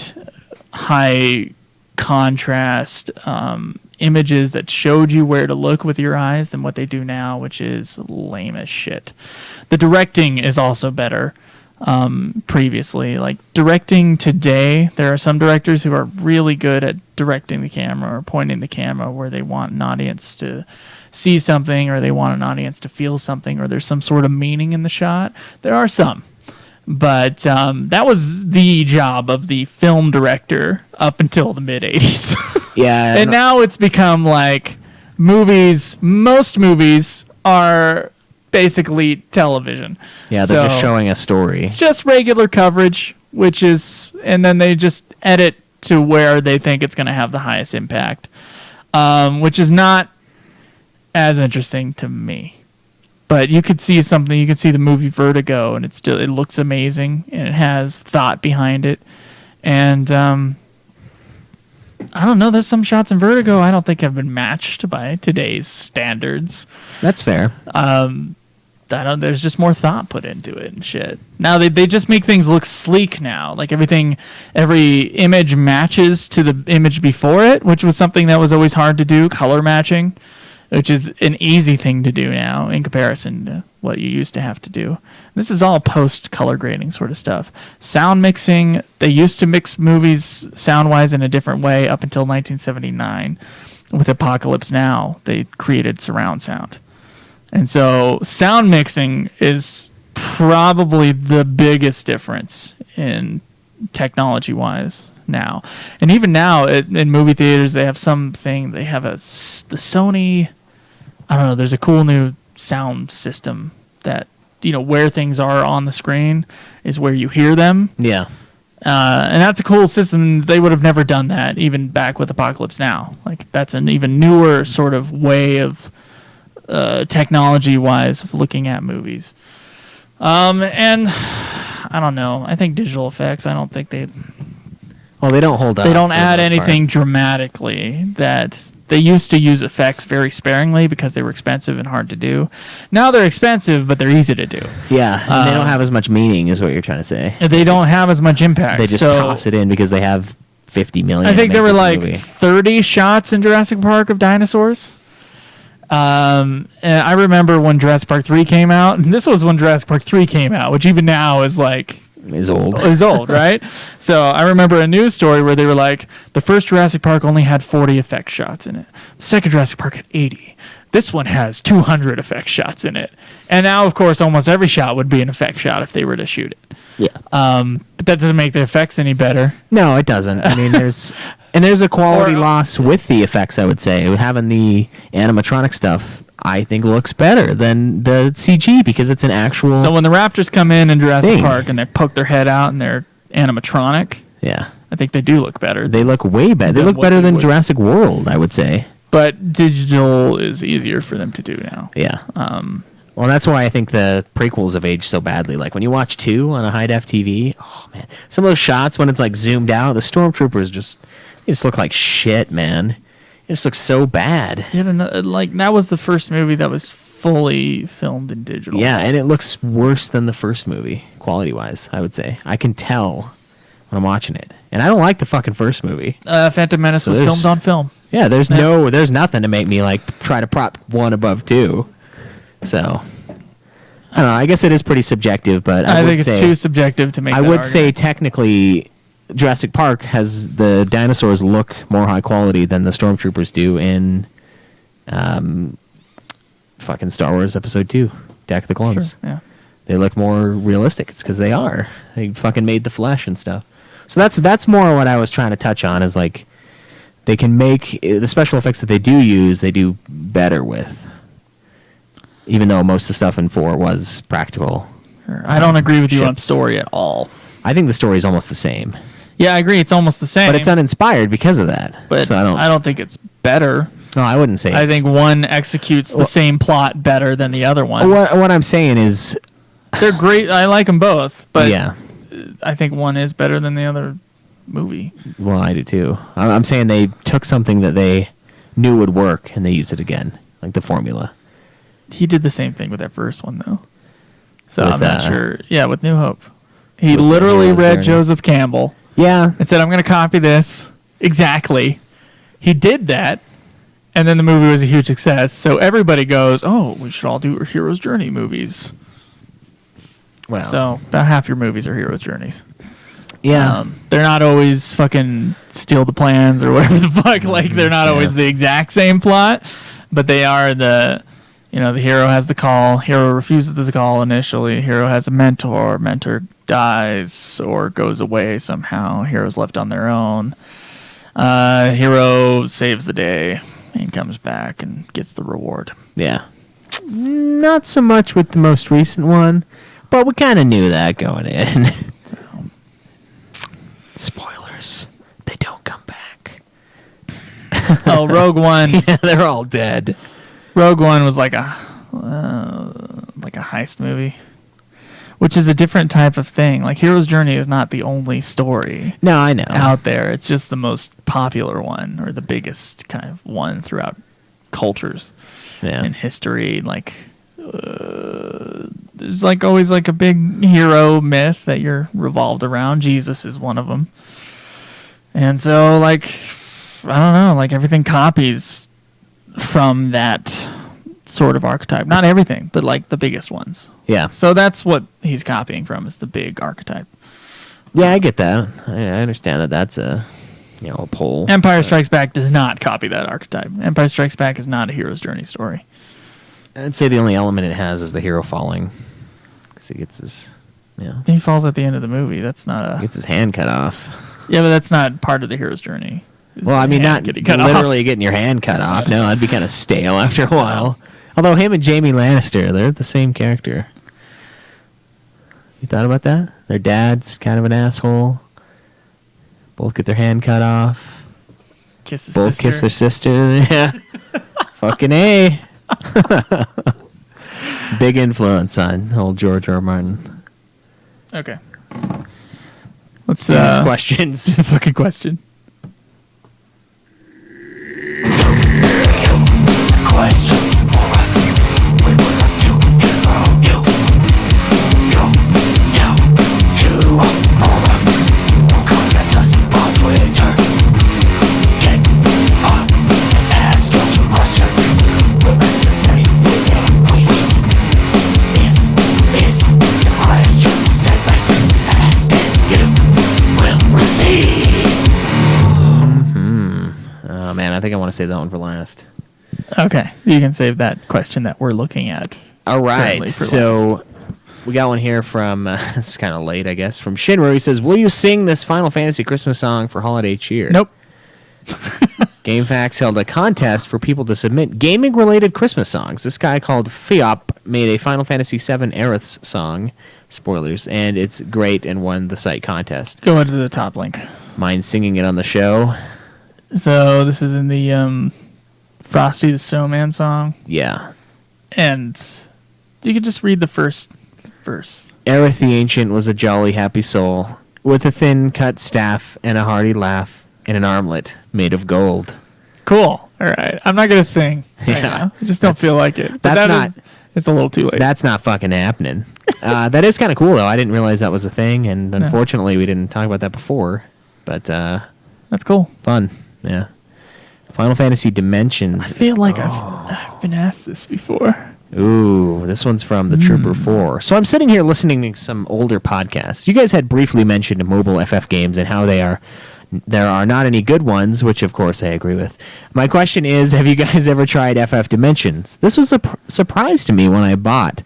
high contrast images that showed you where to look with your eyes than what they do now, which is lame as shit. The directing is also better. Previously, like directing today, there are some directors who are really good at directing the camera or pointing the camera where they want an audience to see something, or they want an audience to feel something, or there's some sort of meaning in the shot. There are some, but that was the job of the film director up until the mid 80s. Yeah. And now it's become like most movies are basically television. Yeah, they're just showing a story. It's just regular coverage, and then they just edit to where they think it's going to have the highest impact, which is not as interesting to me. But you could see something. You could see the movie Vertigo, and it looks amazing, and it has thought behind it. And I don't know. There's some shots in Vertigo I don't think have been matched by today's standards. That's fair. There's just more thought put into it and shit. Now they just make things look sleek now. Like every image matches to the image before it, which was something that was always hard to do, color matching, which is an easy thing to do now in comparison to what you used to have to do. This is all post color grading sort of stuff. Sound mixing, they used to mix movies sound-wise in a different way up until 1979. With Apocalypse Now, they created surround sound. And so sound mixing is probably the biggest difference in technology-wise now. And even now in movie theaters, they have the Sony, I don't know, there's a cool new sound system that, where things are on the screen is where you hear them. Yeah. And that's a cool system. They would have never done that even back with Apocalypse Now. Like, that's an even newer sort of way of technology-wise of looking at movies. And I don't know. I think digital effects, I don't think they don't hold up. They don't add anything dramatically. That they used to use effects very sparingly because they were expensive and hard to do. Now they're expensive, but they're easy to do. Yeah, and they don't have as much meaning, is what you're trying to say. They don't have as much impact. They just toss it in because they have 50 million. I think there were like 30 shots in Jurassic Park of dinosaurs. And I remember when Jurassic Park 3 came out, and this was when Jurassic Park 3 came out, which even now is like... is old, right? So I remember a news story where they were like, the first Jurassic Park only had 40 effect shots in it. The second Jurassic Park had 80. This one has 200 effect shots in it. And now, of course, almost every shot would be an effect shot if they were to shoot it. Yeah. But that doesn't make the effects any better. No, it doesn't. I mean, there's a quality loss with the effects, I would say. Having the animatronic stuff, I think, looks better than the CG because it's an actual... So when the raptors come in Jurassic Park and they poke their head out and they're animatronic, yeah, I think they do look better. They look way better. They look better than Jurassic World, I would say. But digital is easier for them to do now. Yeah. Well, that's why I think the prequels have aged so badly. Like, when you watch 2 on a high-def TV, oh, man. Some of those shots when it's, like, zoomed out, the stormtroopers just look like shit, man. It just looks so bad. Yeah, like, that was the first movie that was fully filmed in digital. Yeah, and it looks worse than the first movie, quality-wise, I would say. I can tell when I'm watching it. And I don't like the fucking first movie. Phantom Menace was filmed on film. Yeah, there's nothing to make me, like, try to prop one above 2. So, I don't know. I guess it is pretty subjective, but I think it's too subjective to make. I would say technically, Jurassic Park has the dinosaurs look more high quality than the stormtroopers do in, fucking Star Wars Episode 2, Attack of the Clones. Sure, yeah. They look more realistic. It's because they are. They fucking made the flesh and stuff. So that's more what I was trying to touch on. Is like they can make the special effects that they do use. They do better with. Even though most of the stuff in 4 was practical. Sure. I don't agree with you on story at all. I think the story is almost the same. Yeah, I agree. It's almost the same. But it's uninspired because of that. But so I don't think it's better. No, I wouldn't say I think one executes the same plot better than the other one. What I'm saying is, They're great. I like them both, but yeah. I think one is better than the other movie. Well, I do too. I'm saying they took something that they knew would work and they used it again, like the formula. He did the same thing with that first one, though. So With, I'm not sure. Yeah, with New Hope. He with literally Hero's read Journey. Joseph Campbell Yeah. and said, I'm going to copy this. Exactly. He did that, and then the movie was a huge success. So everybody goes, oh, we should all do Hero's Journey movies. Well. So about half your movies are Hero's Journeys. yeah. They're not always fucking steal the plans or whatever the fuck. Like, they're not always the exact same plot, but they are the hero has the call. Hero refuses the call initially. Hero has a mentor. Mentor dies or goes away somehow. Hero's left on their own. Hero saves the day and comes back and gets the reward. Yeah. Not so much with the most recent one, but we kind of knew that going in. Spoilers. They don't come back. Oh, Rogue One. Yeah, they're all dead. Rogue One was like a heist movie, which is a different type of thing. Like, Hero's Journey is not the only story No, I know. out there. It's just the most popular one, or the biggest kind of one throughout cultures Yeah. and history. Like, there's like always like a big hero myth that you're revolved around. Jesus is one of them, and so like I don't know, like everything copies from that sort of archetype. Not everything, but like the biggest ones. Yeah. So that's what he's copying from, is the big archetype. Yeah, I get that. I understand that that's a pull. Empire Strikes Back does not copy that archetype. Empire Strikes Back is not a hero's journey story. I'd say the only element it has is the hero falling. Because he gets his, He falls at the end of the movie. That's not a... gets his hand cut off. Yeah, but that's not part of the hero's journey. is Well, I the mean, hand not getting cut literally off. getting your hand cut off. No, that'd be kind of stale after a while. Although him and Jamie Lannister, they're the same character. You thought about that? Their dad's kind of an asshole. Both get their hand cut off. Kiss his Both sister. kiss their sister. Yeah. Fucking A. Big influence on old George R. R. Martin. Okay. Let's Ask questions. the fucking question. Questions for us. We would like to hear from you. To all of us. Contact us on Twitter. Get on and ask your questions. We'll answer them within a week. This is the question segment. Ask and you will receive. Oh, man, I think I want to save that one for last. Okay, you can save that question that we're looking at. All currently right, for so we got one here from, this is kind of late, I guess, from Shinru. He says, will you sing this Final Fantasy Christmas song for holiday cheer? Nope. GameFAQs held a contest for people to submit gaming-related Christmas songs. This guy called Fiop made a Final Fantasy VII Aerith's song, spoilers, and it's great and won the site contest. Go into the top link. Mind singing it on the show? So this is in the Frosty the Snowman song, Yeah. and you could just read the first verse. Aerith the Ancient was a jolly, happy soul, with a thin-cut staff and a hearty laugh and an armlet made of gold. Cool. All right. I'm not gonna sing right Yeah. now. I just don't That's- feel like it. But that's that is- not- It's a little too late. That's not fucking happening. That is kind of cool, though. I didn't realize that was a thing, and unfortunately, we didn't talk about that before. But That's cool. fun, yeah. Final Fantasy I Dimensions. feel like I've been asked this before. Ooh, this one's from the Trooper 4. So I'm sitting here listening to some older podcasts. You guys had briefly mentioned mobile FF games and how there are not any good ones, which of course I agree with. My question is, have you guys ever tried FF Dimensions? This was a surprise to me when I bought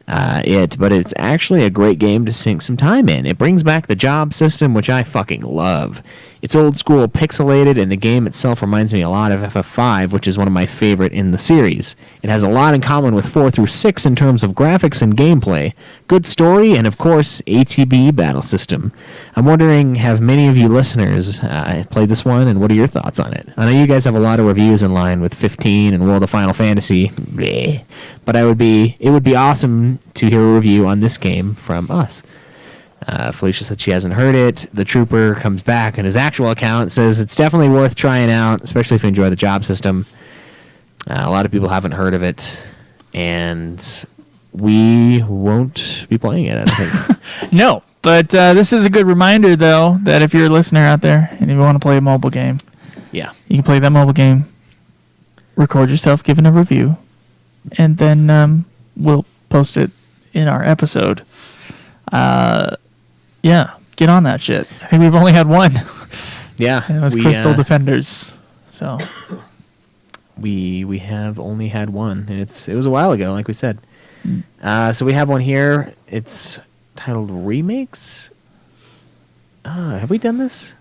it, but it's actually a great game to sink some time in. It brings back the job system, which I fucking love. It's old school pixelated, and the game itself reminds me a lot of FF5, which is one of my favorite in the series. It has a lot in common with 4 through 6 in terms of graphics and gameplay, good story, and of course, ATB battle system. I'm wondering, have many of you listeners played this one, and what are your thoughts on it? I know you guys have a lot of reviews in line with 15 and World of Final Fantasy, but it would be awesome to hear a review on this game from us. Felicia said she hasn't heard it. The Trooper comes back, and his actual account says it's definitely worth trying out, especially if you enjoy the job system. A lot of people haven't heard of it, and we won't be playing it, I don't think. No, but this is a good reminder, though, that if you're a listener out there and you want to play a mobile game, Yeah. you can play that mobile game, record yourself giving a review, and then we'll post it in our episode. Yeah, get on that shit. I think we've only had one. Yeah. And it was Crystal Defenders. So we have only had one, and it was a while ago, like we said. So we have one here. It's titled Remakes. Have we done this?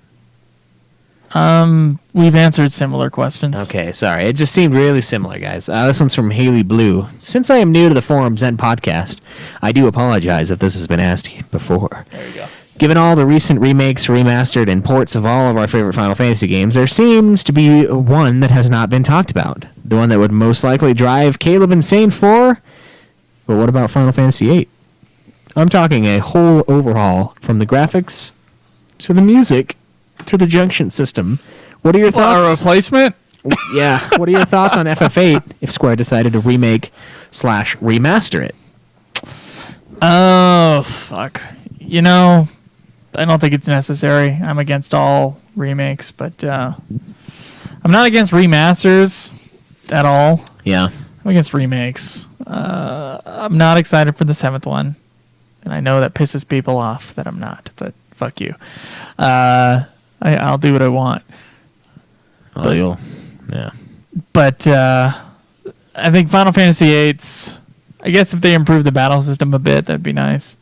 We've answered similar questions. Okay, sorry. It just seemed really similar, guys. This one's from Haley Blue. Since I am new to the forums and podcast, I do apologize if this has been asked before. There you go. Given all the recent remakes, remastered, and ports of all of our favorite Final Fantasy games, there seems to be one that has not been talked about. The one that would most likely drive Caleb insane for? But what about Final Fantasy VIII? I'm talking a whole overhaul from the graphics to the music to the junction system. What are your thoughts? A replacement? Yeah. What are your thoughts on FF8 if Square decided to remake/remaster it? Oh, fuck. You know, I don't think it's necessary. I'm against all remakes, but I'm not against remasters at all. Yeah. I'm against remakes. I'm not excited for the 7th one, and I know that pisses people off that I'm not, but fuck you. I'll do what I want. Oh, yeah. But I think Final Fantasy VIII's, I guess if they improve the battle system a bit, that'd be nice.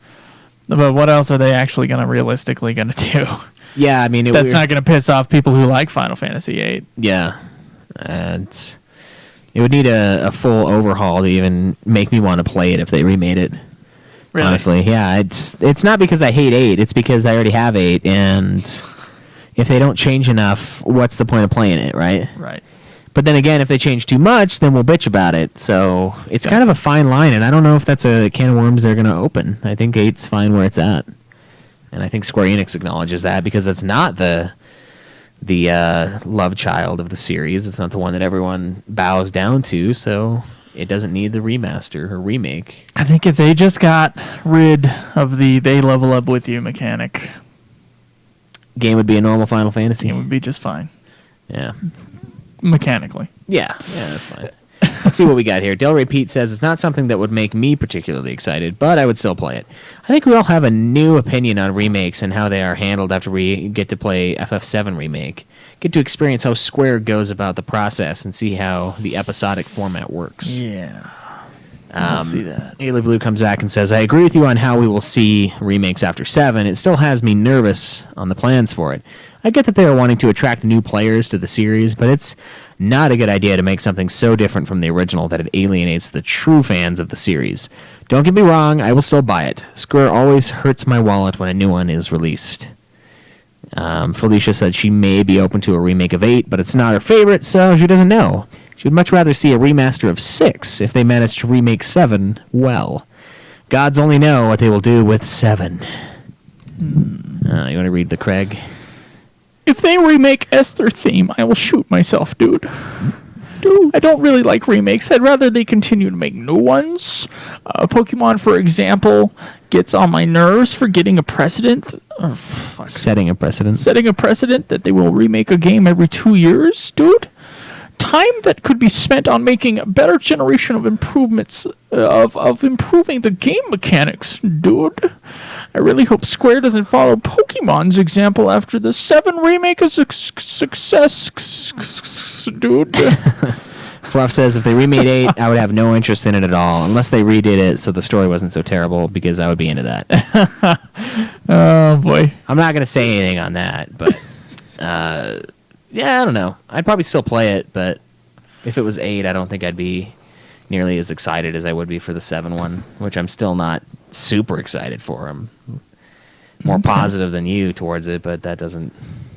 But what else are they actually realistically going to do? Yeah, I mean... That's not going to piss off people who like Final Fantasy VIII. Yeah. It would need a full overhaul to even make me want to play it if they remade it. Really? Honestly, yeah. It's not because I hate 8. It's because I already have 8, and if they don't change enough, what's the point of playing it, right? Right. But then again, if they change too much, then we'll bitch about it. So it's kind of a fine line, and I don't know if that's a can of worms they're going to open. I think 8's fine where it's at. And I think Square Enix acknowledges that because it's not the love child of the series. It's not the one that everyone bows down to, so it doesn't need the remaster or remake. I think if they just got rid of the they level up with you mechanic, Game would be a normal Final Fantasy. it would be just fine. Yeah. Mechanically. Yeah, that's fine. Let's see what we got here. Delray Pete says it's not something that would make me particularly excited, but I would still play it. I think we all have a new opinion on remakes and how they are handled after we get to play FF7 Remake. Get to experience how Square goes about the process and see how the episodic format works. Yeah. I'll see that. Haley Blue comes back and says, I agree with you on how we will see remakes after 7. It still has me nervous on the plans for it. I get that they are wanting to attract new players to the series, but it's not a good idea to make something so different from the original that it alienates the true fans of the series. Don't get me wrong, I will still buy it. Square always hurts my wallet when a new one is released. Felicia said she may be open to a remake of 8, but it's not her favorite, so she doesn't know. She would much rather see a remaster of 6 if they manage to remake 7 well. Gods only know what they will do with 7. You want to read the Craig? If they remake Esther theme, I will shoot myself, dude. I don't really like remakes. I'd rather they continue to make new ones. Pokemon, for example, gets on my nerves for getting a precedent. Setting a precedent. Setting a precedent that they will remake a game every 2 years, dude. Time that could be spent on making a better generation of improvements, of improving the game mechanics, dude. I really hope Square doesn't follow Pokemon's example after the 7 remake is a success, dude. Fluff says if they remade 8, I would have no interest in it at all, unless they redid it so the story wasn't so terrible, because I would be into that. Oh, boy. I'm not going to say anything on that, but Yeah, I don't know. I'd probably still play it, but if it was 8, I don't think I'd be nearly as excited as I would be for the 7 one, which I'm still not super excited for. I'm more positive than you towards it, but that doesn't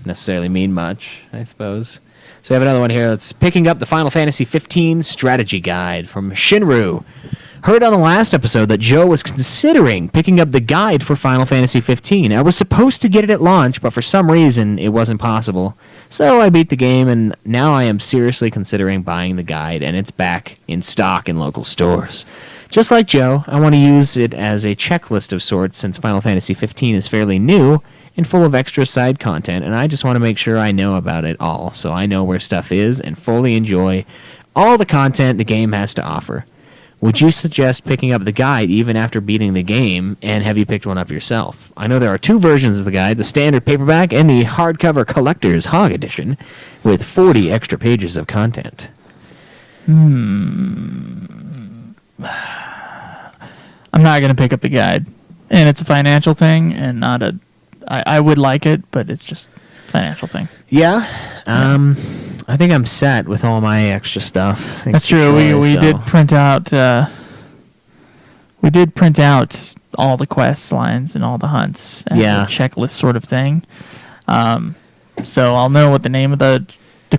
necessarily mean much, I suppose. So we have another one here that's picking up the Final Fantasy 15 strategy guide from Shinru. Heard on the last episode that Joe was considering picking up the guide for Final Fantasy 15. I was supposed to get it at launch, but for some reason it wasn't possible. So I beat the game, and now I am seriously considering buying the guide, and it's back in stock in local stores. Just like Joe, I want to use it as a checklist of sorts since Final Fantasy 15 is fairly new and full of extra side content, and I just want to make sure I know about it all so I know where stuff is and fully enjoy all the content the game has to offer. Would you suggest picking up the guide even after beating the game, and have you picked one up yourself? I know there are 2 versions of the guide, the standard paperback and the hardcover collector's Hog edition, with 40 extra pages of content. I'm not going to pick up the guide. And it's a financial thing, and not a... I would like it, but it's just a financial thing. Yeah. I think I'm set with all my extra stuff. That's true. We did print out... we did print out all the quest lines and all the hunts. And a checklist sort of thing. So I'll know what the name of the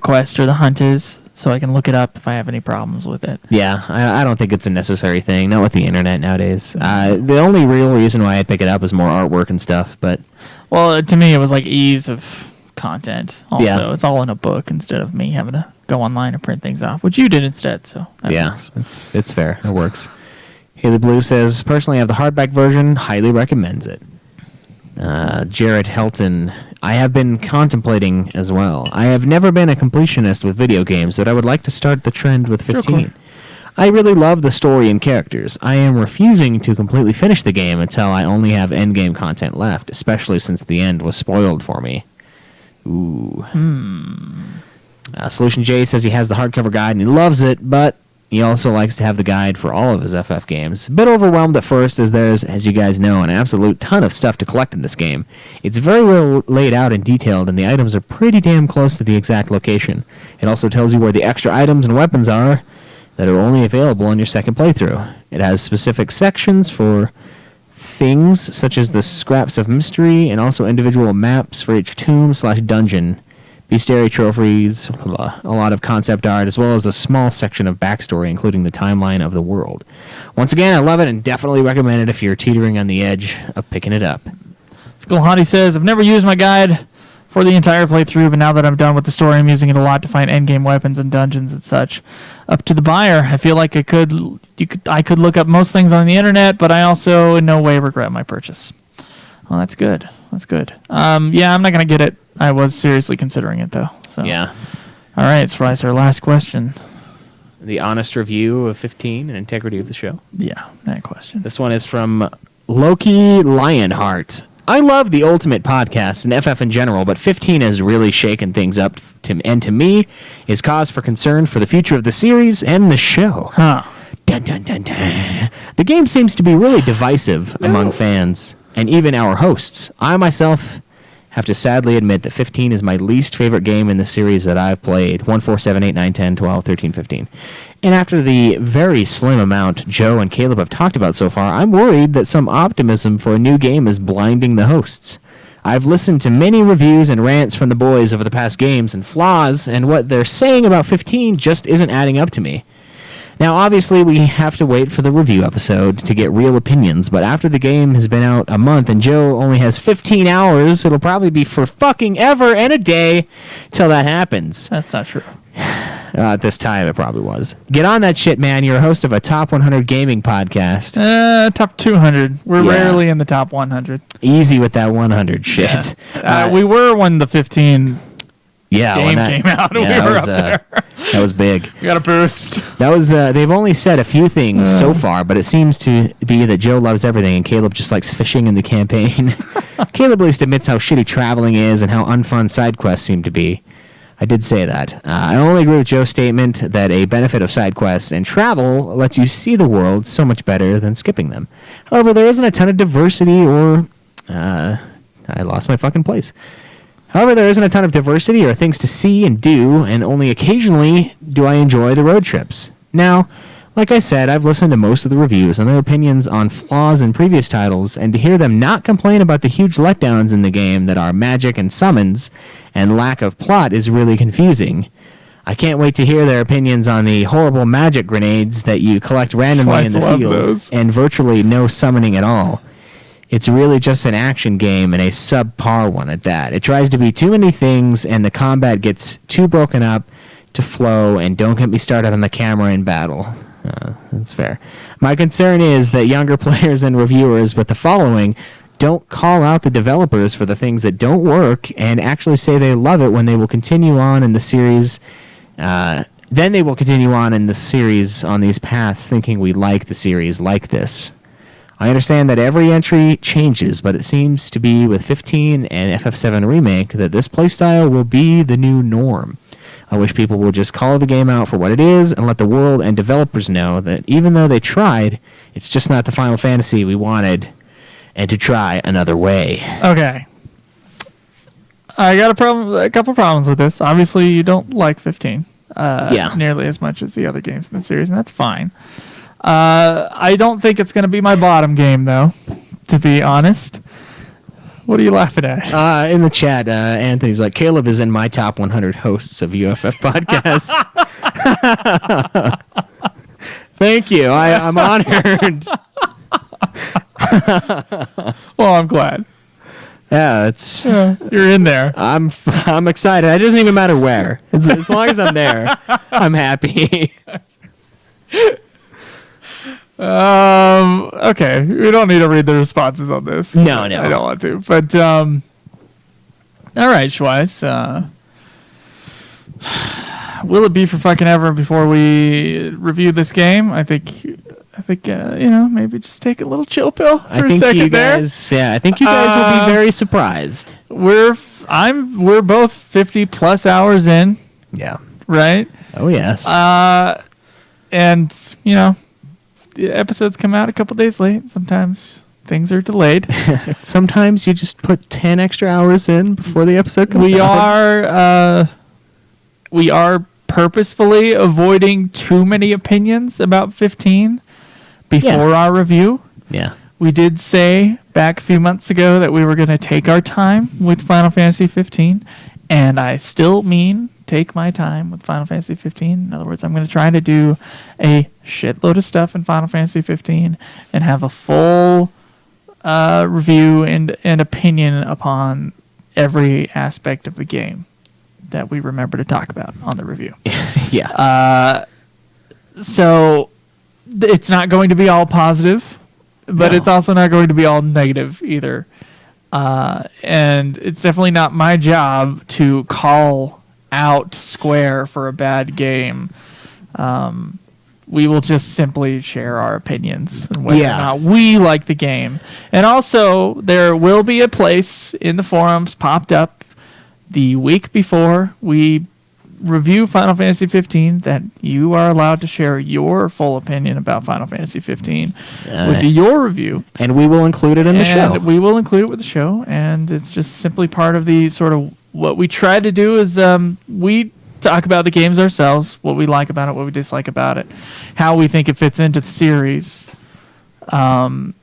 quest or the hunt is, so I can look it up if I have any problems with it. Yeah, I don't think it's a necessary thing, not with the internet nowadays. The only real reason why I'd pick it up is more artwork and stuff, but... Well, to me, it was like ease of content. Also, yeah. It's all in a book instead of me having to go online and print things off, which you did instead, so that works. It's fair. It works. Haley Blue says, personally, I have the hardback version, highly recommends it. Jared Helton, I have been contemplating as well. I have never been a completionist with video games, but I would like to start the trend with 15. Sure, cool. I really love the story and characters. I am refusing to completely finish the game until I only have endgame content left, especially since the end was spoiled for me. Ooh. Solution J says he has the hardcover guide and he loves it, but he also likes to have the guide for all of his FF games. A bit overwhelmed at first, as there's, as you guys know, an absolute ton of stuff to collect in this game. It's very well laid out and detailed, and the items are pretty damn close to the exact location. It also tells you where the extra items and weapons are that are only available on your second playthrough. It has specific sections for things, such as the scraps of mystery, and also individual maps for each tomb/dungeon. Bestiary trophies, a lot of concept art, as well as a small section of backstory, including the timeline of the world. Once again, I love it and definitely recommend it if you're teetering on the edge of picking it up. Skull Hottie says, I've never used my guide for the entire playthrough, but now that I'm done with the story, I'm using it a lot to find endgame weapons and dungeons and such. Up to the buyer. I feel like I could look up most things on the internet, but I also in no way regret my purchase. Well, that's good. That's good. Yeah, I'm not going to get it. I was seriously considering it, though. So. Yeah. All right, so that's our last question. The honest review of 15 and integrity of the show. Yeah, that question. This one is from Loki Lionheart. I love the Ultimate podcast and FF in general, but 15 has really shaken things up, and to me, is cause for concern for the future of the series and the show. Huh. Dun, dun, dun, dun. The game seems to be really divisive among fans, and even our hosts. I myself have to sadly admit that 15 is my least favorite game in the series that I've played. 1, 4, 7, 8, 9, 10, 12, 13, 15. And after the very slim amount Joe and Caleb have talked about so far, I'm worried that some optimism for a new game is blinding the hosts. I've listened to many reviews and rants from the boys over the past games and flaws, and what they're saying about 15 just isn't adding up to me. Now, obviously, we have to wait for the review episode to get real opinions, but after the game has been out a month and Joe only has 15 hours, it'll probably be for fucking ever and a day till that happens. That's not true. At this time, it probably was. Get on that shit, man. You're a host of a top 100 gaming podcast. Top 200. We're rarely in the top 100. Easy with that 100 shit. Yeah. We were when the 15 game came out. Yeah, we were up there. That was big. We got a boost. That was. They've only said a few things so far, but it seems to be that Joe loves everything and Caleb just likes fishing in the campaign. Caleb at least admits how shitty traveling is and how unfun side quests seem to be. I did say that. I only agree with Joe's statement that a benefit of side quests and travel lets you see the world so much better than skipping them. However, there isn't a ton of diversity or... I lost my fucking place. However, there isn't a ton of diversity or things to see and do, and only occasionally do I enjoy the road trips. Now, like I said, I've listened to most of the reviews and their opinions on flaws in previous titles, and to hear them not complain about the huge letdowns in the game that are magic and summons and lack of plot is really confusing. I can't wait to hear their opinions on the horrible magic grenades that you collect randomly in the field and virtually no summoning at all. It's really just an action game and a subpar one at that. It tries to be too many things, and the combat gets too broken up to flow, and don't get me started on the camera in battle. That's fair. My concern is that younger players and reviewers with the following don't call out the developers for the things that don't work and actually say they love it when they will continue on in the series. Then they will continue on in the series on these paths thinking we like the series like this. I understand that every entry changes, but it seems to be with 15 and FF7 Remake that this playstyle will be the new norm. I wish people will just call the game out for what it is and let the world and developers know that even though they tried, it's just not the Final Fantasy we wanted, and to try another way. Okay. I got a couple problems with this. Obviously, you don't like 15 nearly as much as the other games in the series, and that's fine. I don't think it's going to be my bottom game, though, to be honest. What are you laughing at? In the chat, Anthony's like, Caleb is in my top 100 hosts of UFF podcasts. Thank you. I'm honored. Well, I'm glad. Yeah, you're in there. I'm excited. It doesn't even matter where. As long as I'm there, I'm happy. Okay, we don't need to read the responses on this. No. I don't want to. But all right, Schweiss. Will it be for fucking ever before we review this game? I think maybe just take a little chill pill for a second there. I think you guys will be very surprised. We're both 50 plus hours in. Yeah. Right? Oh yes. And the episodes come out a couple days late. Sometimes things are delayed. Sometimes you just put 10 extra hours in before the episode comes out. We are purposefully avoiding too many opinions about 15 before our review. Yeah. We did say back a few months ago that we were going to take our time with Final Fantasy 15, and I still mean take my time with Final Fantasy 15. In other words, I'm going to try to do a shitload of stuff in Final Fantasy 15 and have a full review and opinion upon every aspect of the game that we remember to talk about on the review. Yeah. So it's not going to be all positive, but it's also not going to be all negative either. And it's definitely not my job to call out Square for a bad game. We will just simply share our opinions and whether or not we like the game. And also, there will be a place in the forums popped up the week before we review Final Fantasy 15 that you are allowed to share your full opinion about Final Fantasy 15 with your review. And we will include it in the show. We will include it with the show, and it's just simply part of the sort of what we try to do is we talk about the games ourselves, what we like about it, what we dislike about it, how we think it fits into the series, and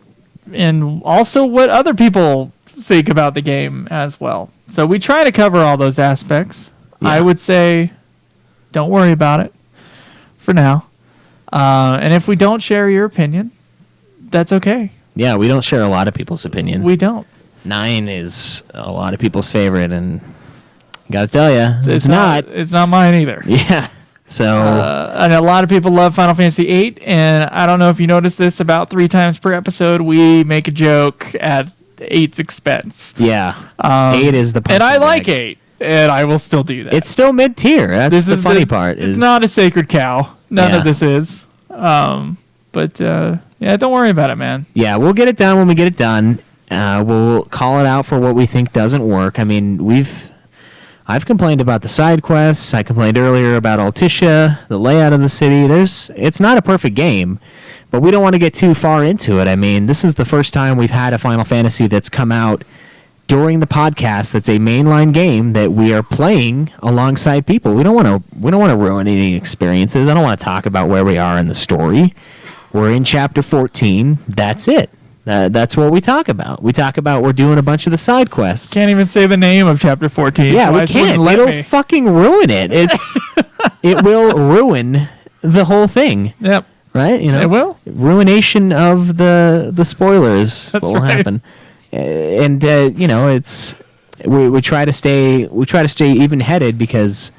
also what other people think about the game as well. So we try to cover all those aspects. Yeah. I would say don't worry about it for now. And if we don't share your opinion, that's okay. Yeah, we don't share a lot of people's opinion. We don't. 9 is a lot of people's favorite, and gotta tell you, it's not. It's not mine either. Yeah. So, and a lot of people love Final Fantasy 8, and I don't know if you noticed this, about 3 times per episode, we make a joke at 8's expense. Yeah. 8 is the and I like 8, and I will still do that. It's still mid-tier. That's the funny part. It's not a sacred cow. None of this is. But don't worry about it, man. Yeah, we'll get it done when we get it done. We'll call it out for what we think doesn't work. I mean, I've complained about the side quests. I complained earlier about Altissia, the layout of the city. It's not a perfect game, but we don't want to get too far into it. I mean, this is the first time we've had a Final Fantasy that's come out during the podcast that's a mainline game that we are playing alongside people. We don't want to ruin any experiences. I don't want to talk about where we are in the story. We're in chapter 14. That's it. That's what we talk about. We talk about we're doing a bunch of the side quests. Can't even say the name of chapter 14. Yeah, we can't. It'll fucking ruin it. It will ruin the whole thing. Yep. Right? It will. Ruination of the spoilers. That's what will right. happen. And it's we try to stay even headed because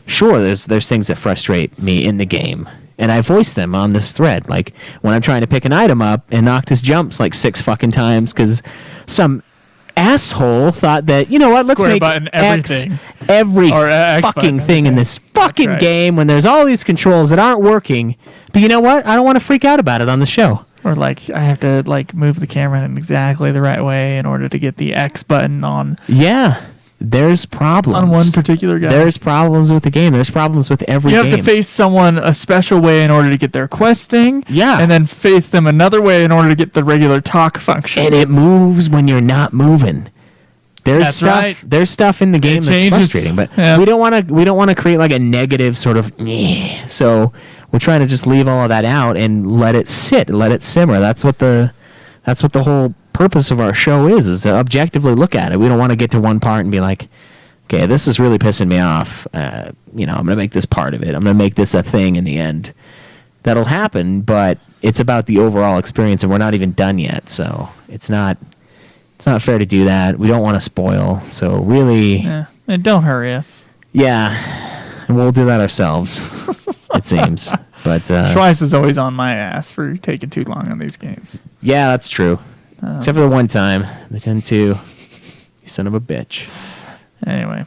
sure there's things that frustrate me in the game. And I voice them on this thread. Like when I'm trying to pick an item up and Noctis jumps like 6 fucking times because some asshole thought that, you know what, let's Square make button everything. every Or X fucking button thing in everything. this fucking right. game when there's all these controls that aren't working. But you know what? I don't want to freak out about it on the show. Or like I have to like move the camera in exactly the right way in order to get the X button on Yeah. There's problems. on one particular guy. There's problems with the game. There's problems with every You game. have to face someone a special way in order to get their quest thing. Yeah. And then face them another way in order to get the regular talk function. And it moves when you're not moving. There's That's stuff. right. There's stuff in the game that's changes. frustrating, but Yeah. we don't want to create like a negative sort of. "Meh." So we're trying to just leave all of that out and let it sit, let it simmer. That's what the whole purpose of our show is to objectively look at it. We don't want to get to one part and be like, okay, this is really pissing me off. I'm going to make this part of it. I'm going to make this a thing in the end. That'll happen, but it's about the overall experience, and we're not even done yet. So it's not fair to do that. We don't want to spoil. So really, Yeah. And don't hurry us. yeah, and we'll do that ourselves. It seems, but Schweiss is always on my ass for taking too long on these games. yeah, that's true. Except for the one time, the 10-2, you son of a bitch. Anyway.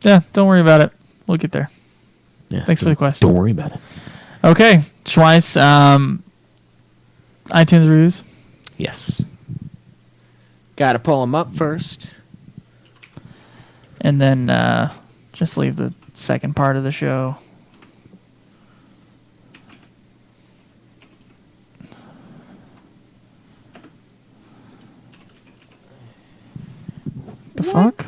Yeah, don't worry about it. We'll get there. Yeah, Thanks for the question. Don't worry about it. Okay. Schweiss, iTunes reviews. Yes. Got to pull them up first. And then just leave the second part of the show. The fuck?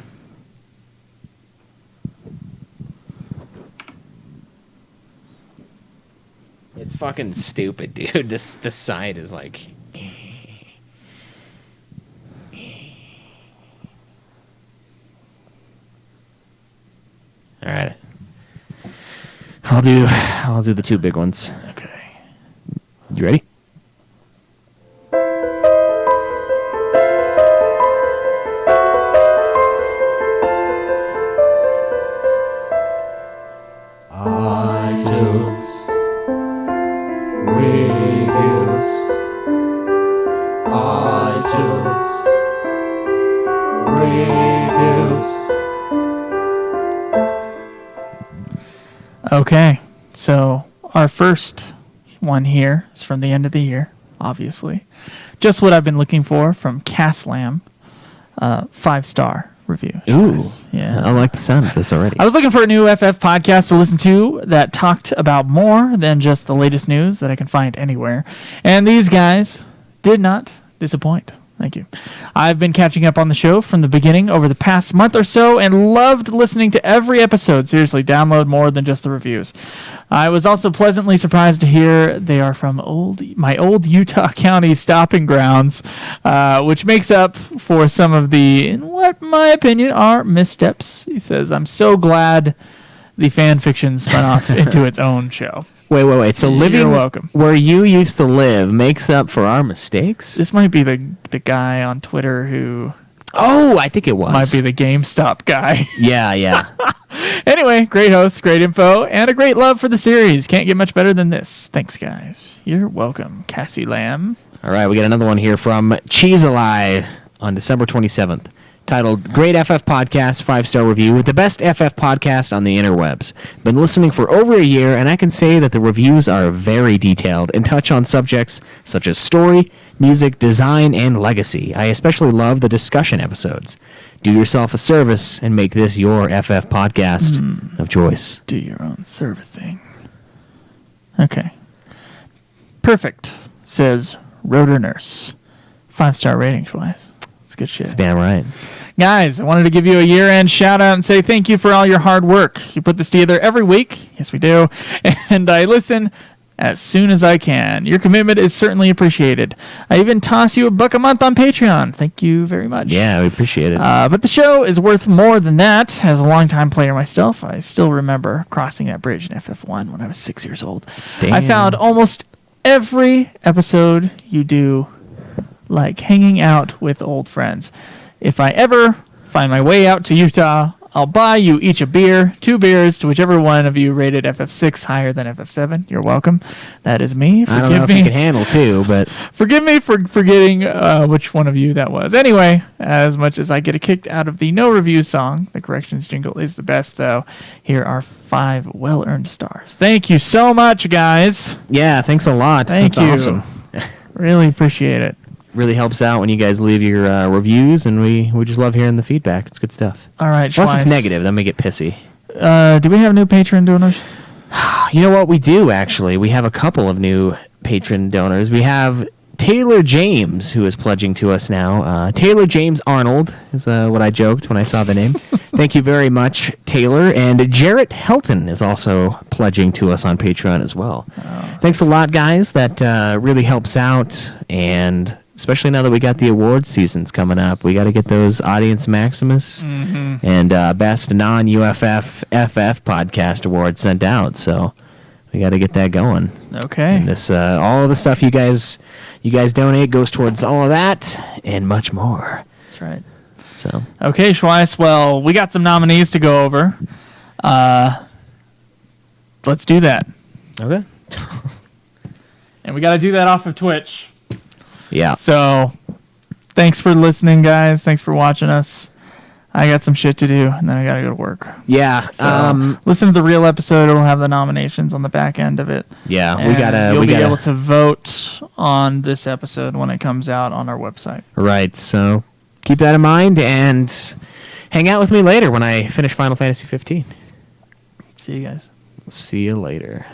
It's fucking stupid, dude. This side is like. All right. I'll do the 2 big ones. Okay. You ready? iTunes reviews. iTunes reviews. Okay. So our first one here is from the end of the year, obviously. Just what I've been looking for from Caslam. 5-star review. Ooh. Yeah. I like the sound of this already. I was looking for a new FF podcast to listen to that talked about more than just the latest news that I can find anywhere. And these guys did not disappoint. Thank you. I've been catching up on the show from the beginning over the past month or so and loved listening to every episode. Seriously, download more than just the reviews. I was also pleasantly surprised to hear they are from my old Utah County stopping grounds, which makes up for some of the, in what my opinion, are missteps. He says, I'm so glad the fan fiction spun off into its own show. Wait. So living You're welcome. where you used to live makes up for our mistakes? This might be the guy on Twitter who Oh, I think it was. might be the GameStop guy. Yeah. Anyway, great host, great info, and a great love for the series. Can't get much better than this. Thanks, guys. You're welcome, Cassie Lamb. All right, we got another one here from Cheese Alive on December 27th, titled Great FF Podcast 5-star review with the best FF podcast on the interwebs. Been listening for over a year, and I can say that the reviews are very detailed and touch on subjects such as story, music, design, and legacy. I especially love the discussion episodes. Do yourself a service and make this your FF podcast of choice. Do your own service thing. Okay. Perfect, says Rotor Nurse. 5-star ratings wise. good shit. That's damn right. Guys, I wanted to give you a year-end shout-out and say thank you for all your hard work. You put this together every week. Yes, we do. And I listen as soon as I can. Your commitment is certainly appreciated. I even toss you $1 a month on Patreon. Thank you very much. Yeah, we appreciate it. But the show is worth more than that. As a longtime player myself, I still remember crossing that bridge in FF1 when I was 6 years old. Damn. I found almost every episode you do like hanging out with old friends. If I ever find my way out to Utah, I'll buy you each a beer, 2 beers, to whichever one of you rated FF6 higher than FF7. You're welcome. That is me. I don't know if you can handle 2, but... Forgive me for forgetting which one of you that was. Anyway, as much as I get a kick out of the no review song, the corrections jingle is the best, though. Here are 5 well-earned stars. Thank you so much, guys. Yeah, thanks a lot. Thank That's you. awesome. Really appreciate it. Really helps out when you guys leave your reviews, and we just love hearing the feedback. It's good stuff. All right, Unless it's Schweiss. negative, then we get pissy. Do we have new Patreon donors? You know what? We do, actually. We have a couple of new patron donors. We have Taylor James, who is pledging to us now. Taylor James Arnold is what I joked when I saw the name. Thank you very much, Taylor. And Jarrett Helton is also pledging to us on Patreon as well. Oh. Thanks a lot, guys. That really helps out. And especially now that we got the awards seasons coming up, we got to get those Audience Maximus and Best Non-UFF FF Podcast Awards sent out. So we got to get that going. Okay. And this all of the stuff you guys donate goes towards all of that and much more. That's right. So okay, Schweiss. Well, we got some nominees to go over. Let's do that. okay. And we got to do that off of Twitch. Yeah. So, thanks for listening, guys. Thanks for watching us. I got some shit to do, and then I gotta go to work. Yeah. So, listen to the real episode. It'll have the nominations on the back end of it. Yeah. And you'll be able to vote on this episode when it comes out on our website. Right. So keep that in mind and hang out with me later when I finish Final Fantasy 15. See you guys. See you later.